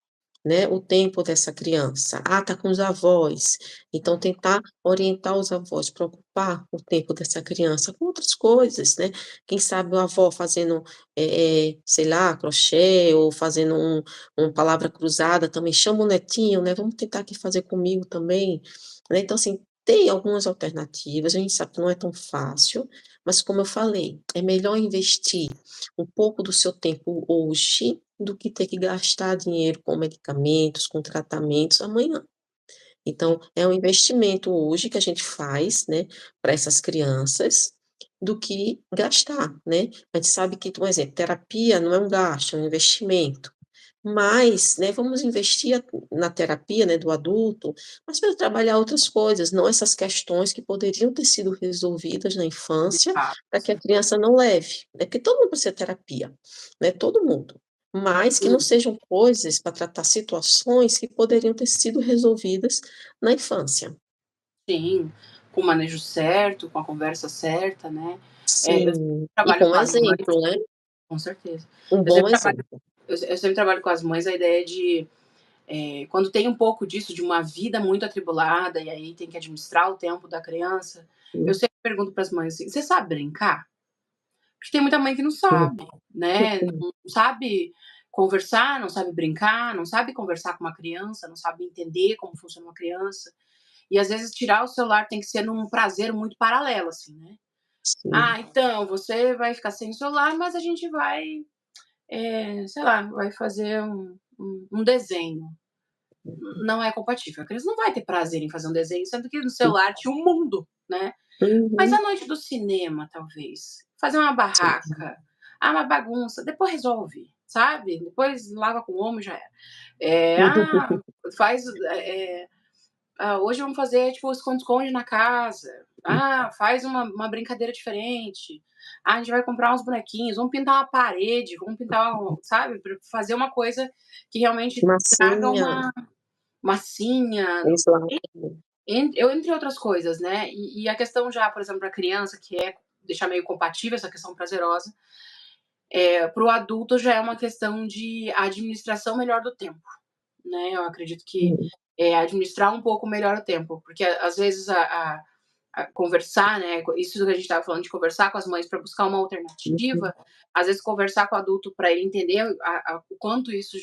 né, o tempo dessa criança. Ah, tá com os avós, então tentar orientar os avós para ocupar o tempo dessa criança com outras coisas, né. Quem sabe uma avó fazendo, sei lá, crochê ou fazendo palavra cruzada também, chama o netinho, né, "Vamos tentar aqui fazer comigo também", né. Então assim, tem algumas alternativas, a gente sabe que não é tão fácil, mas como eu falei, é melhor investir um pouco do seu tempo hoje, do que ter que gastar dinheiro com medicamentos, com tratamentos amanhã. Então, é um investimento hoje que a gente faz, né, para essas crianças, do que gastar, né. A gente sabe que, um exemplo, terapia não é um gasto, é um investimento. Mas, né, vamos investir na terapia, né, do adulto, mas para trabalhar outras coisas, não essas questões que poderiam ter sido resolvidas na De infância, fato, para que a sim. criança não leve, né, porque todo mundo precisa de terapia, né, todo mundo. mas que não Sim, sejam coisas para tratar situações que poderiam ter sido resolvidas na infância. sim, com o manejo certo, com a conversa certa, né. Eu sempre Sim, e trabalho com com as mães, exemplo, né, com certeza. um Eu bom sempre trabalho exemplo. eu sempre trabalho com as mães a ideia de, quando tem um pouco disso, de uma vida muito atribulada, e aí tem que administrar o tempo da criança, eu Sim, sempre pergunto para as mães assim: "Você sabe brincar?". Porque tem muita mãe que não sim, sabe, né, sim, não sabe conversar, não sabe brincar, não sabe conversar com uma criança, não sabe entender como funciona uma criança. E às vezes tirar o celular tem que ser num prazer muito paralelo, assim, né. sim, "Ah, então, você vai ficar sem o celular, mas a gente vai, sei lá, vai fazer um desenho". Não é compatível. A criança não vai ter prazer em fazer um desenho, sendo que no sim. celular tinha um mundo, né. Mas a Uhum, noite do cinema, talvez, fazer uma sim. barraca, uma bagunça, depois resolve, sabe, depois lava com omo e já era. Faz, hoje vamos fazer, tipo, esconde-esconde na casa. Faz uma brincadeira diferente. A gente vai comprar uns bonequinhos, vamos pintar uma parede, vamos pintar sabe, pra fazer uma coisa que realmente traga Massinha, uma massinha, slime. entre outras coisas, né. E a questão já, por exemplo, pra criança, que é deixar meio compatível essa questão prazerosa, para o adulto já é uma questão de administração melhor do tempo, né. Eu acredito que, Sim, administrar um pouco melhor o tempo, porque às vezes a conversar, né, isso que a gente estava falando de conversar com as mães para buscar uma uhum, alternativa, às vezes conversar com o adulto para ele entender o quanto isso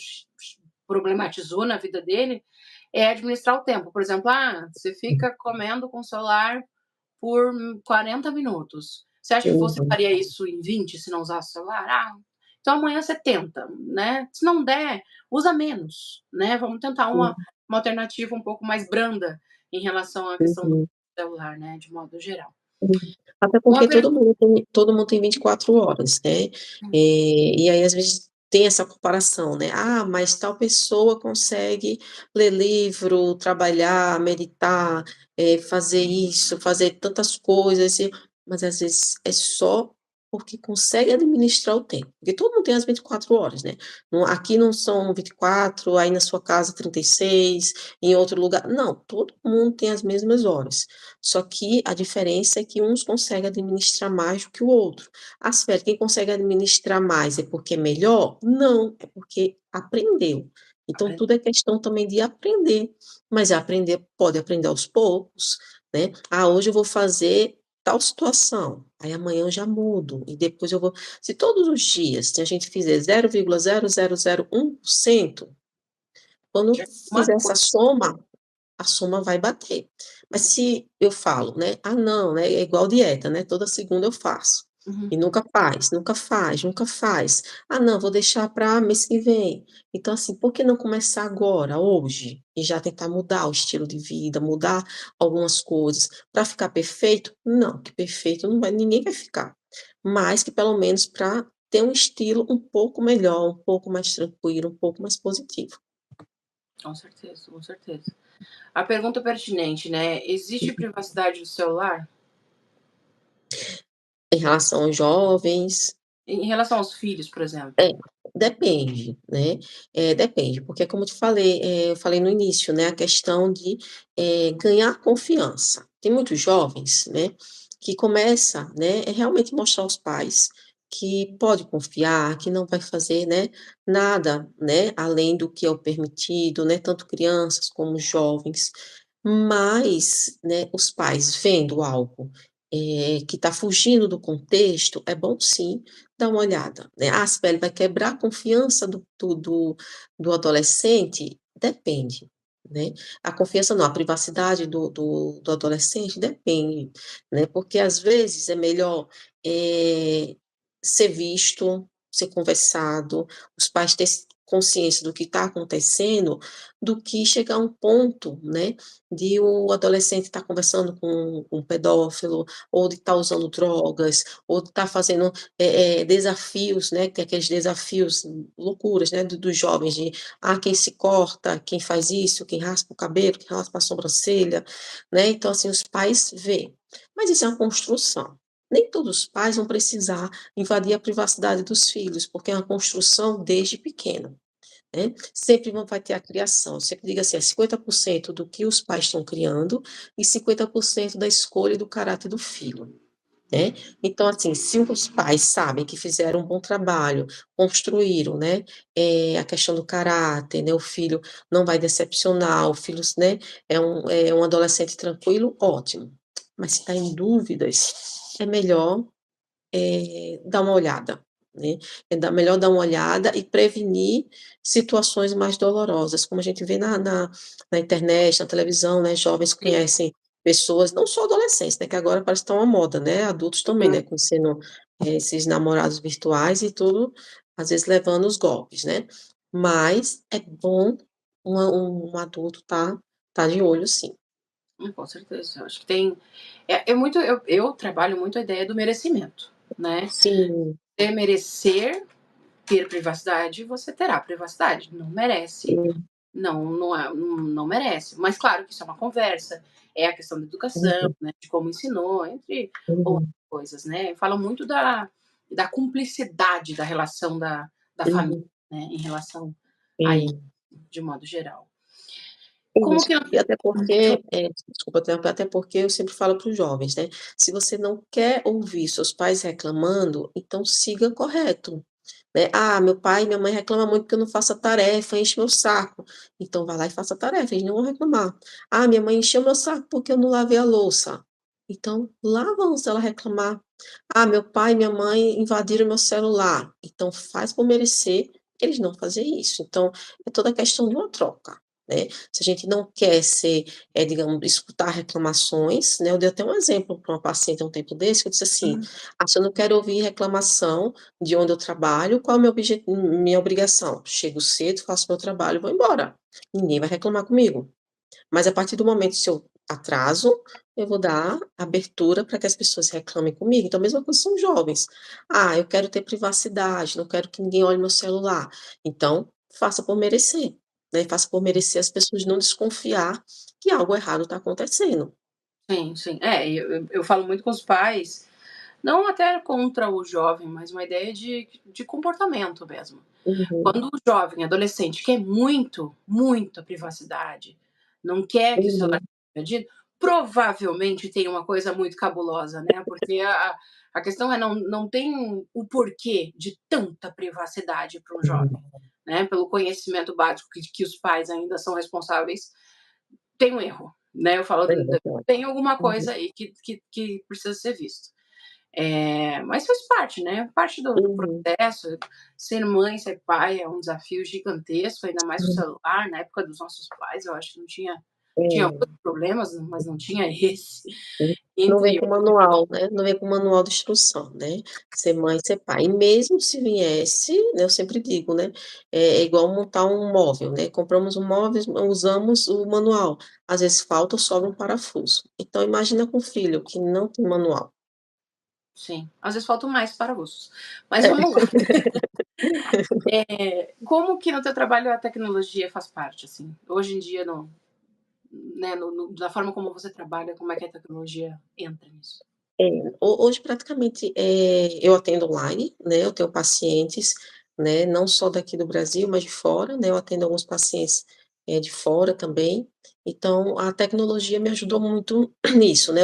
problematizou na vida dele, é administrar o tempo. Por exemplo, você fica comendo com o celular por 40 minutos. Você acha que você uhum, faria isso em 20 se não usasse o celular? Então amanhã você tenta, né. Se não der, usa menos, né. Vamos tentar uhum, uma alternativa um pouco mais branda em relação à questão do uhum. celular, né, de modo geral. Hum. Até Uma porque per todo mundo tem 24 horas, né, e aí às vezes tem essa comparação, né, mas tal pessoa consegue ler livro, trabalhar, meditar, fazer isso, fazer tantas coisas mas às vezes é só porque consegue administrar o tempo, porque todo mundo tem as 24 horas, né, aqui não são 24, aí na sua casa 36, em outro lugar não, todo mundo tem as mesmas horas. Só que a diferença é que uns conseguem administrar mais do que o outro. As férias, quem consegue administrar mais é porque é melhor? Não, é porque aprendeu. Então tudo é questão também de aprender, mas pode aprender aos poucos, né. Hoje eu vou fazer tal situação, aí amanhã eu já mudo e depois eu vou se todos os dias se a gente fizer 0,0001%, quando uma fizer essa coisa. soma a soma vai bater. Mas se eu falo, né: "Ah, não, né, é igual dieta, né, toda segunda eu faço", Uhum, e nunca faz, nunca faz, nunca faz. "Ah, não, vou deixar para mês que vem". Então, assim, por que não começar agora, hoje, e já tentar mudar o estilo de vida, mudar algumas coisas, para ficar perfeito? Não, que perfeito não vai ninguém vai ficar, mas que pelo menos para ter um estilo um pouco melhor, um pouco mais tranquilo, um pouco mais positivo. com certeza, com certeza. A pergunta pertinente, né, existe privacidade do celular? Em relação aos jovens. Em relação aos filhos, por exemplo? É, depende, né, depende, porque como eu te falei, eu falei no início, né, a questão de, ganhar confiança. Tem muitos jovens, né, que começa, né, realmente mostrar aos pais que pode confiar, que não vai fazer, né, nada, né, além do que é o permitido, né, tanto crianças como jovens. Mas, né, os pais vendo algo, que está fugindo do contexto, é bom sim dá uma olhada, né. Se ele vai quebrar a confiança do adolescente? Depende, né. A confiança não, a privacidade do adolescente? Depende, né, porque às vezes é melhor, eh, ser visto, ser conversado, os pais ter consciência do que está acontecendo, do que chegar a um ponto, né, de o adolescente estar conversando com um pedófilo, ou de estar usando drogas, ou de estar fazendo desafios, né, tem aqueles desafios, loucuras, né, dos jovens de, quem se corta, quem faz isso, quem raspa o cabelo, quem raspa a sobrancelha, né, então assim, os pais veem. Mas isso é uma construção, Nem todos os pais vão precisar invadir a privacidade dos filhos, porque é uma construção desde pequeno, né. Sempre vai ter a criação, eu sempre digo assim, é 50% do que os pais estão criando e 50% da escolha e do caráter do filho, né. Então, assim, se os pais sabem que fizeram um bom trabalho, construíram, né, a questão do caráter, né, o filho não vai decepcionar, o filho, né, é um adolescente tranquilo, ótimo. Mas se está em dúvidas, é melhor dar uma olhada, né, melhor dar uma olhada e prevenir situações mais dolorosas, como a gente vê na internet, na televisão, né, jovens Sim. conhecem pessoas, não só adolescentes, né, que agora parece que tá uma moda, né, adultos também, Uhum. né, conhecendo, esses namorados virtuais e tudo, às vezes levando os golpes, né. Mas é bom um adulto tá de olho sim. Com certeza. Eu acho que tem é muito eu trabalho muito a ideia do merecimento, né. Sim, Você merecer ter privacidade, você terá privacidade. Não merece, sim, não merece. Mas claro que isso é uma conversa, é a questão da educação, uhum, né, de como ensinou, entre outras uhum, coisas, né. Fala muito da cumplicidade da relação da família, uhum, né, em relação a isso, sim. de modo geral. Como Isso. que E até porque, desculpa interromper, até porque eu sempre falo para os jovens, né, se você não quer ouvir seus pais reclamando, então siga correto, né. "Ah, meu pai e minha mãe reclamam muito que eu não faço a tarefa, enche meu saco", então vai lá e faça a tarefa, eles não vão reclamar. "Ah, minha mãe encheu meu saco porque eu não lavei a louça", então lava antes dela reclamar. "Ah, meu pai e minha mãe invadiram meu celular", então faz por merecer, eles não fazer isso. Então, é toda questão de uma troca, né. Se a gente não quer ser, digamos, escutar reclamações, né, eu dei até um exemplo para uma paciente há um tempo desse, que eu disse assim: Uhum. "Ah, se eu não quero ouvir reclamação de onde eu trabalho, qual é o meu minha obrigação? Chego cedo, faço meu trabalho e vou embora. Ninguém vai reclamar comigo". Mas a partir do momento se eu atraso, eu vou dar abertura para que as pessoas reclamem comigo. Então a mesma coisa são jovens. "Ah, eu quero ter privacidade, não quero que ninguém olhe meu celular". Então, faça por merecer, né, faça por merecer as pessoas não desconfiar que algo errado está acontecendo. Sim, sim. É, e eu falo muito com os pais, não até contra o jovem, mas uma ideia de comportamento mesmo. Uhum, Quando o jovem, adolescente, quer muito, muito a privacidade, não quer que o celular uhum, seja invadido, provavelmente tem uma coisa muito cabulosa, né, porque a questão é não tem o porquê de tanta privacidade para um uhum. jovem, né, pelo conhecimento básico que os pais ainda são responsáveis, tem um erro, né, eu falo, É verdade. tem alguma Uhum, coisa aí que precisa ser visto. Mas faz parte, né, parte do uhum, processo. Ser mãe, ser pai é um desafio gigantesco, ainda mais com o uhum. celular. Na época dos nossos pais, eu acho que não tinha É. outros problemas, mas não tinha esse, Não vem entre com manual, né, não vem com manual de instrução, né, ser mãe, ser pai. E mesmo se viesse, né, eu sempre digo, né, é igual montar um móvel, né, compramos um móvel, usamos o manual, às vezes falta ou sobra um parafuso. Então imagina com filho que não tem manual. sim, às vezes faltam mais parafusos. Mas vamos lá. Como que no teu trabalho a tecnologia faz parte, assim? Hoje em dia no né, da forma como você trabalha, como é que a tecnologia entra nisso? É, hoje praticamente, eu atendo online, né, eu tenho pacientes, né, não só daqui do Brasil, mas de fora, né, eu atendo alguns pacientes, de fora também, então a tecnologia me ajudou muito nisso, né,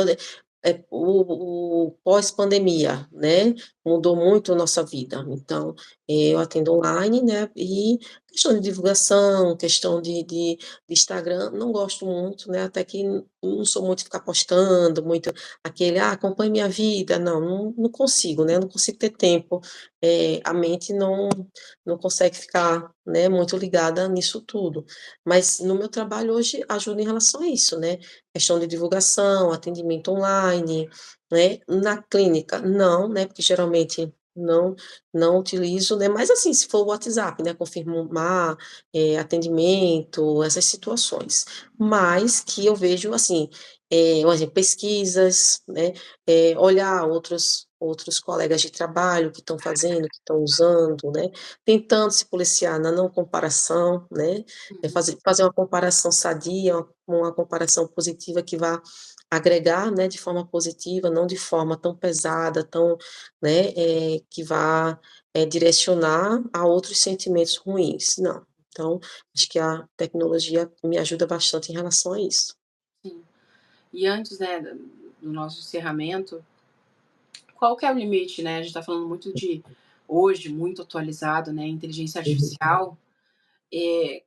o pós-pandemia, né, mudou muito a nossa vida, então, eu atendo online, né, e questão de divulgação, questão de Instagram, não gosto muito, né, até que não sou muito de ficar postando muito aquele: "Ah, acompanhe minha vida", não consigo, né, eu não consigo ter tempo, a mente não consegue ficar, né, muito ligada nisso tudo. Mas no meu trabalho hoje ajuda em relação a isso, né, questão de divulgação, atendimento online, né. Na clínica não, né, porque geralmente não utilizo, né, mas assim, se for o WhatsApp, né, confirmar, atendimento, essas situações. Mas que eu vejo assim, por exemplo, pesquisas, né, olhar outros colegas de trabalho que estão fazendo, que estão usando, né, tentando se policiar na não comparação, né, Uhum. fazer uma comparação sadia, uma comparação positiva que vá agregar, né, de forma positiva, não de forma tão pesada, tão, né, que vá, direcionar a outros sentimentos ruins, não. Então, acho que a tecnologia me ajuda bastante em relação a isso. Sim. E antes, né, do nosso encerramento, qual que é o limite, né? A gente tá falando muito de hoje, muito atualizado, né, inteligência Uhum. artificial.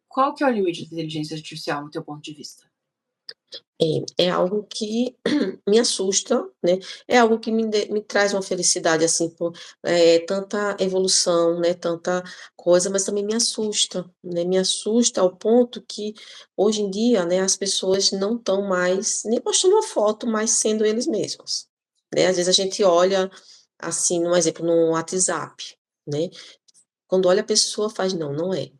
Qual que é o limite da inteligência artificial no teu ponto de vista? É algo que me assusta, né, é algo que me traz uma felicidade, assim, por, tanta evolução, né, tanta coisa, mas também me assusta, né, me assusta ao ponto que, hoje em dia, né, as pessoas não estão mais nem postando uma foto, mas sendo eles mesmos, né. Às vezes a gente olha, assim, um exemplo, no WhatsApp, né, quando olha a pessoa faz: "Não, não é".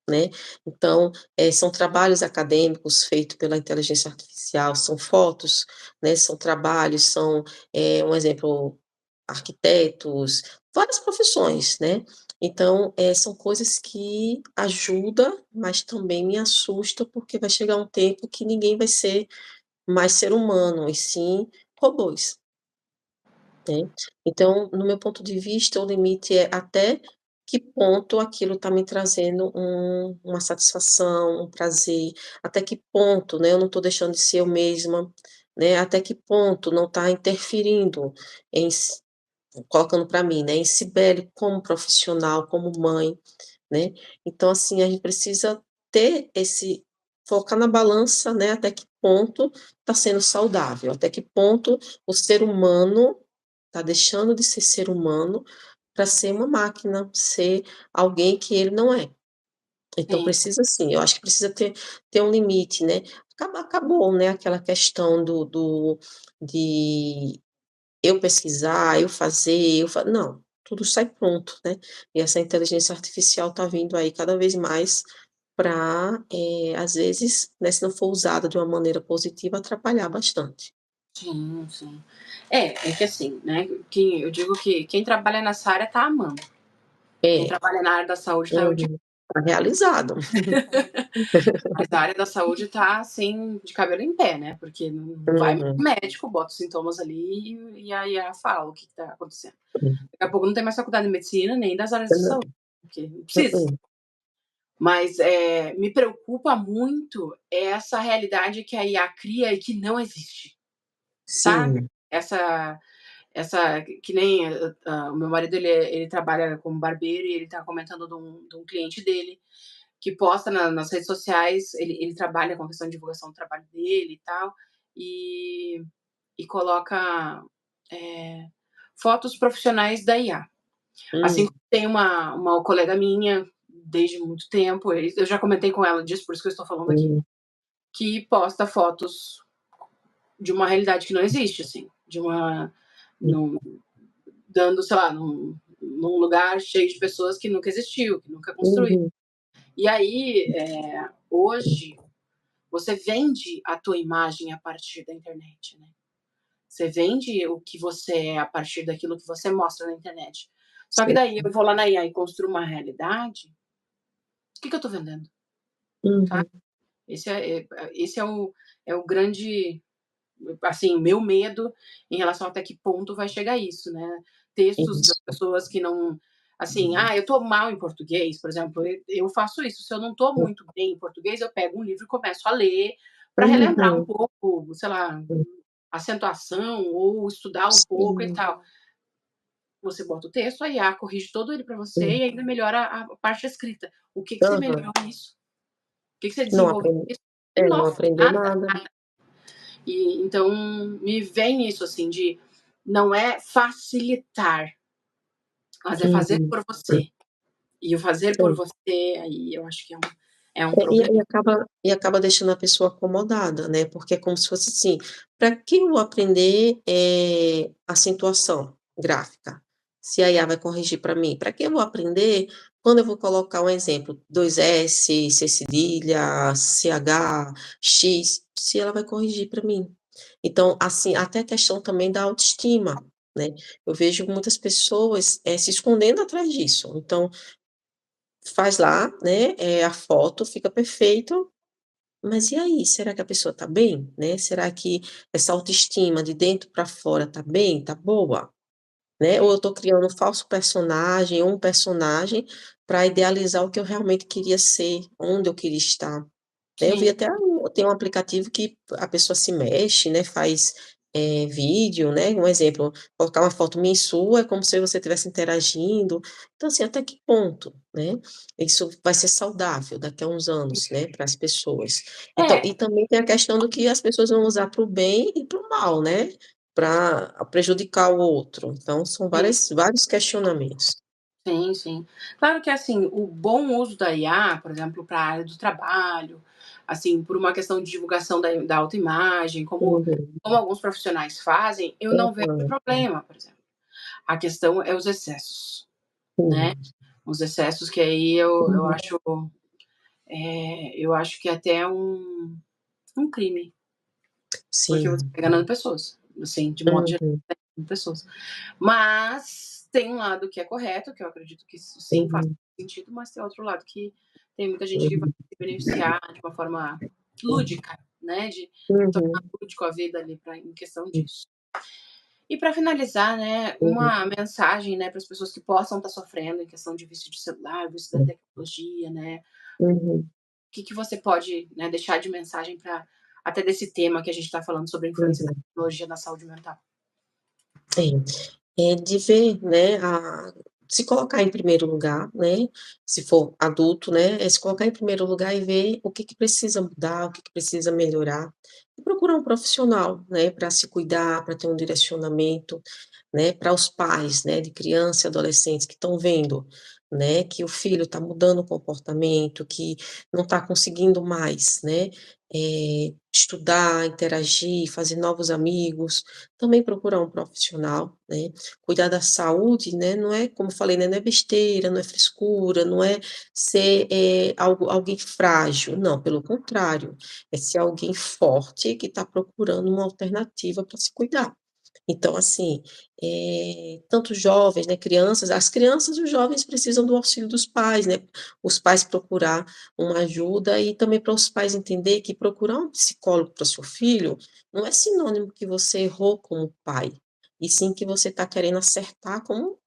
Né, então, são trabalhos acadêmicos feito pela inteligência artificial, são fotos, né, são trabalhos, são, um exemplo, arquitetos, várias profissões, né. Então, são coisas que ajuda, mas também me assusta, porque vai chegar um tempo que ninguém vai ser mais ser humano, e sim robôs. Né. Então, no meu ponto de vista, o limite é até que ponto aquilo está me trazendo uma satisfação, um prazer, até que ponto, né, eu não estou deixando de ser eu mesma, né, até que ponto não está interferindo em s colocando para mim, né, em Cibele como profissional, como mãe, né. Então, assim, a gente precisa ter esse colocar na balança, né, até que ponto está sendo saudável, até que ponto o ser humano está deixando de ser humano para ser uma máquina, ser alguém que ele não é. Então Sim, precisa sim, eu acho que precisa ter um limite, né. Acabou, né, aquela questão de eu pesquisar, eu fazer, não, tudo sai pronto, né. E essa inteligência artificial está vindo aí cada vez mais para, às vezes, né, se não for usada de uma maneira positiva, atrapalhar bastante. sim, sim. É que assim, né, eu digo que quem trabalha nessa área tá amando, quem É, trabalha na área da saúde tá odi uhum. Tá realizado. mas a área da saúde tá, assim, de cabelo em pé, né, porque não vai no Uhum. médico, bota os sintomas ali e a IA fala o que que tá acontecendo. Uhum. Daqui a pouco não tem mais faculdade de medicina nem das áreas de Não, saúde, porque não precisa. mm-mm. Mas, me preocupa muito essa realidade que a IA cria e que não existe, sabe? Sim. Essa que nem, o meu marido ele trabalha como barbeiro e ele tá comentando de um cliente dele, que posta nas redes sociais, ele trabalha com a questão de divulgação do trabalho dele e tal, e coloca, eh, fotos profissionais da IA. Assim Hum, como tem uma colega minha, desde muito tempo, eu já comentei com ela disso, por isso que eu estou falando aqui, hum, que posta fotos de uma realidade que não existe, assim, de uma hum, num dando, sei lá, num lugar cheio de pessoas que nunca existiu, que nunca construiu. uhum, E aí, hoje, você vende a tua imagem a partir da internet, né. Você vende o que você é a partir daquilo que você mostra na internet. Só que sim. daí eu vou lá na IA e construo uma realidade, o que que eu tô vendendo, tá? Uhum, Esse é o grande, assim, meu medo em relação até que ponto vai chegar isso, né. Textos das isso. pessoas que não assim: "Ah, eu tô mal em português", por exemplo, eu faço isso, se eu não tô muito bem em português, eu pego um livro e começo a ler para relembrar um Uhum, pouco, sei lá, hum, acentuação ou estudar um pouco e sim. tal. Você bota o texto, a IA corrige todo ele para você Hum, e ainda melhora a parte escrita. O que que você aham. melhorou nisso? O que que você Não desenvolveu aprendeu, nisso? não Nossa, aprendeu nada. nada. E então me vem isso, assim, de não é facilitar, mas é fazer Uhum, por você. E o fazer por sim. você, aí eu acho que é um É, problema. e acaba deixando a pessoa acomodada, né, porque é como se fosse assim: "Pra que eu vou aprender, acentuação gráfica, se a IA vai corrigir para mim? Para que eu vou aprender quando eu vou colocar um exemplo, 2 S, C cedilha, CH, X, se ela vai corrigir para mim?". Então, assim, até a questão também da autoestima, né, eu vejo muitas pessoas, se escondendo atrás disso. Então, faz lá, né, a foto, fica perfeito, mas e aí, será que a pessoa está bem, né? Será que essa autoestima de dentro para fora está bem, está boa, né? Ou eu estou criando um falso personagem, um personagem para idealizar o que eu realmente queria ser, onde eu queria estar. Eu vi Sim. até tem um aplicativo que a pessoa se mexe, né, faz, vídeo, né, um exemplo, colocar uma foto minha e sua, é como se você estivesse interagindo. Então, assim, até que ponto, né, isso vai ser saudável daqui a uns anos, né, para as pessoas. Então É, e também tem a questão do que as pessoas vão usar para o bem e para o mal, né, para prejudicar o outro. Então são sim, vários questionamentos. sim, sim. Claro que, assim, o bom uso da IA, por exemplo, para a área do trabalho, assim, por uma questão de divulgação da autoimagem, Uhum, como alguns profissionais fazem, eu não vejo uhum, problema, por exemplo. A questão é os excessos, né, sim, os excessos que aí eu uhum, acho, eu acho que é até um crime, porque você sim, está enganando pessoas, assim, de modo geral, uhum, pessoas. Mas tem um lado que é correto, que eu acredito que isso sim faz uhum. sentido, mas tem outro lado que tem muita gente que vai Uhum, se beneficiar de uma forma uhum, lúdica, né, de tornar uhum, lúdico a vida ali pra em questão disso. E para finalizar, né, uhum, uma mensagem, né, para as pessoas que possam estar sofrendo em questão de vício de celular, vício da uhum, tecnologia, né, uhum, o que que você pode, né, deixar de mensagem para até desse tema que a gente está falando sobre a influência da uhum. tecnologia na saúde mental? De ver, né, se colocar em primeiro lugar, né, se for adulto, né, se colocar em primeiro lugar e ver o que que precisa mudar, o que que precisa melhorar, e procurar um profissional, né, para se cuidar, para ter um direcionamento, né, para os pais, né, de criança e adolescentes que estão vendo, né, que o filho está mudando o comportamento, que não está conseguindo mais, né, estudar, interagir, fazer novos amigos, também procurar um profissional, né. Cuidar da saúde, né, não é como eu falei, né, não é besteira, não é frescura, não é ser, alguém frágil, não, pelo contrário, é ser alguém forte que está procurando uma alternativa para se cuidar. Então, assim, tanto jovens, né, crianças, as crianças e os jovens precisam do auxílio dos pais, né, os pais procurar uma ajuda e também para os pais entender que procurar um psicólogo para o seu filho não é sinônimo que você errou como pai, e sim que você está querendo acertar como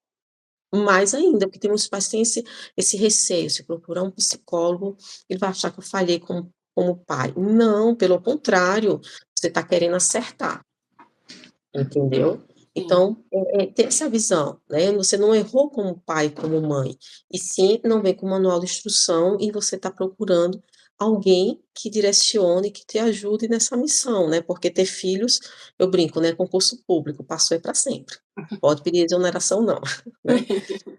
mais ainda, porque tem muitos pais que têm esse receio, se procurar um psicólogo, ele vai achar que eu falhei como pai. Não, pelo contrário, você está querendo acertar. Entendeu? Sim. Então, ter essa visão, né, você não errou como pai, como mãe, e sim não vem com manual de instrução e você está procurando alguém que direcione, que te ajude nessa missão, né, porque ter filhos, eu brinco, né, concurso público, passou é para sempre, pode pedir exoneração não, né.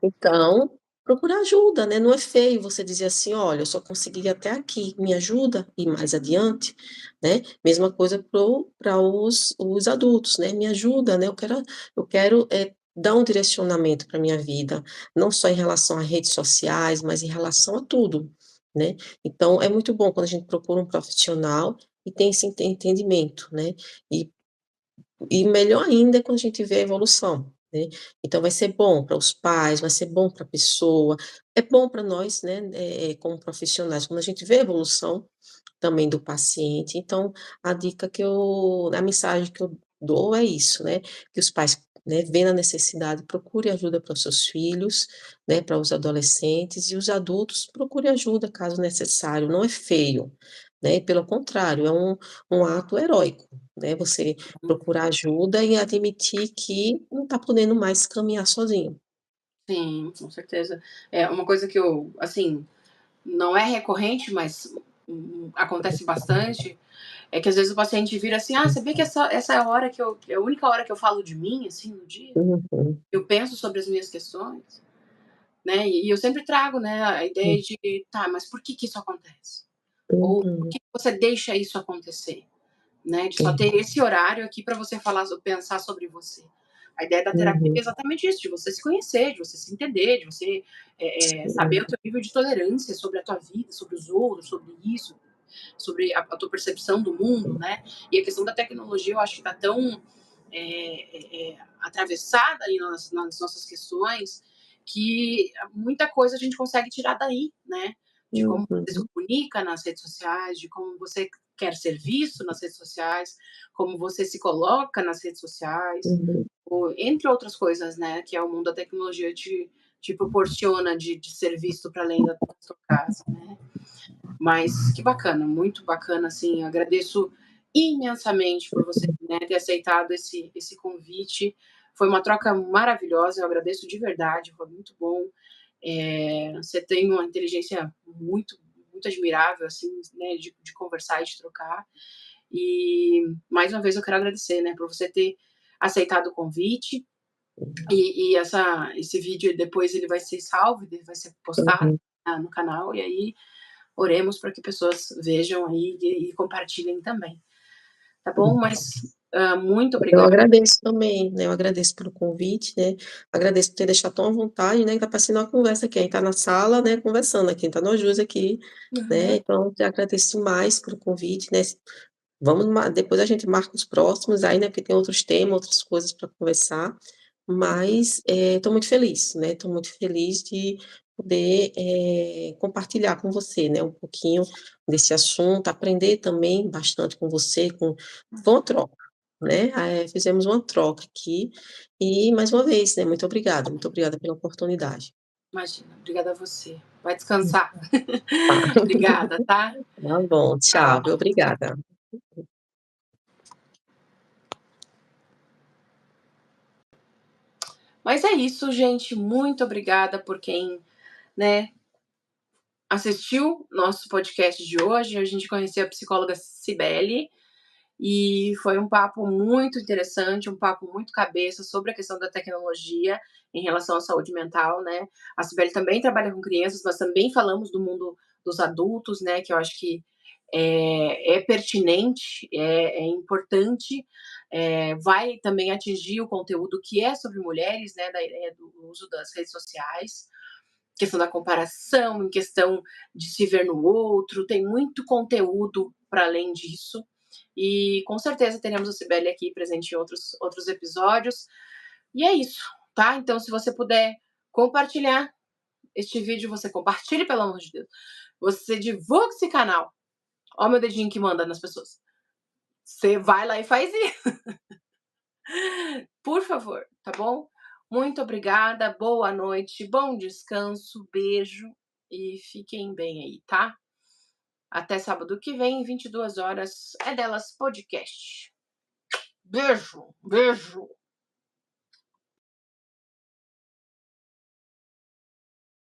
Então, procurar ajuda, né, não é feio você dizer assim: "Olha, eu só consegui ir até aqui, me ajuda a ir mais adiante", né. Mesma coisa para os adultos, né, "Me ajuda, né, eu quero, dar um direcionamento para minha vida, não só em relação a redes sociais, mas em relação a tudo", né. Então é muito bom quando a gente procura um profissional e tem esse entendimento, né, e melhor ainda é quando a gente vê a evolução, né. Então vai ser bom para os pais, vai ser bom para a pessoa, é bom para nós, né, como profissionais, quando a gente vê a evolução também do paciente. Então, a mensagem que eu dou é isso, né, que os pais, né, vendo a necessidade, procure ajuda para os seus filhos, né, para os adolescentes e os adultos, procure ajuda caso necessário, não é feio, né, pelo contrário, é um ato heróico, né, você procurar ajuda e admitir que não está podendo mais caminhar sozinho. Sim, com certeza. É uma coisa que eu, assim, não é recorrente, mas acontece bastante, é que às vezes o paciente vira assim: "Ah, sabia que essa é a hora que eu é a única hora que eu falo de mim, assim, no dia? Uhum, Eu penso sobre as minhas questões", né, e eu sempre trago, né, a ideia de: "Tá, mas por que que isso acontece?" Ou "Por uhum, que que você deixa isso acontecer?", né, de só é, ter esse horário aqui para você falar pensar sobre você. A ideia da terapia é uhum, exatamente isso, de você se conhecer, de você se entender, de você, saber sim, o teu nível de tolerância sobre a tua vida, sobre os outros, sobre isso, sobre a tua percepção do mundo, né? E a questão da tecnologia, eu acho que está tão atravessada aí nas nossas questões que muita coisa a gente consegue tirar daí, né? de como você se Uhum. comunica nas redes sociais, de como você quer ser visto nas redes sociais, como você se coloca nas redes sociais, Uhum. ou, entre outras coisas, né, que é o mundo da tecnologia te proporciona de ser visto para além da sua casa, né? Mas que bacana, muito bacana, assim, eu agradeço imensamente por você, né, ter aceitado esse convite. Foi uma troca maravilhosa, eu agradeço de verdade, foi muito bom. Você tem uma inteligência muito admirável, assim, né, de conversar e de trocar. E mais uma vez eu quero agradecer, né, por você ter aceitado o convite. E esse vídeo depois ele vai ser salvo, ele vai ser postado Uhum. no canal, e aí oremos para que pessoas vejam aí e compartilhem também, tá bom? Mas muito Eu obrigada. agradeço também, né, eu agradeço pelo convite, né, agradeço por ter deixado tão à vontade, né, que tá parecendo uma conversa aqui, a gente tá na sala, né, conversando aqui, tá nós 2 aqui, né, Uhum. então te agradeço mais pelo convite, né, vamos depois a gente marca os próximos aí, né, porque tem outros temas, outras coisas para conversar, mas, estou muito feliz, né, estou muito feliz de poder, compartilhar com você, né, um pouquinho desse assunto, aprender também bastante com você, foi uma troca, né, fizemos uma troca aqui, e mais uma vez, né, muito obrigada pela oportunidade. Imagina, obrigada a você. Vai descansar. Tá, Obrigada, tá? tá bom, tchau, viu, Tchau. obrigada. Mas é isso, gente. Muito obrigada por quem, né, assistiu nosso podcast de hoje. A gente conheceu a psicóloga Cibele e foi um papo muito interessante, um papo muito cabeça sobre a questão da tecnologia em relação à saúde mental, né? A Cibele também trabalha com crianças, mas também falamos do mundo dos adultos, né? Que eu acho que é pertinente, é importante, vai também atingir o conteúdo que é sobre mulheres, né? Da ideia do uso das redes sociais, questão da comparação, em questão de se ver no outro, tem muito conteúdo para além disso. E com certeza teremos a Cibele aqui presente em outros episódios. E é isso, tá? Então, se você puder compartilhar este vídeo, você compartilhe, pelo amor de Deus. Você divulga esse canal. Ó, meu dedinho que manda nas pessoas. Você vai lá e faz isso. Por favor, tá bom? Muito obrigada, boa noite, bom descanso, beijo e fiquem bem aí, tá? Até sábado que vem, 22 horas, é delas podcast. Beijo, beijo.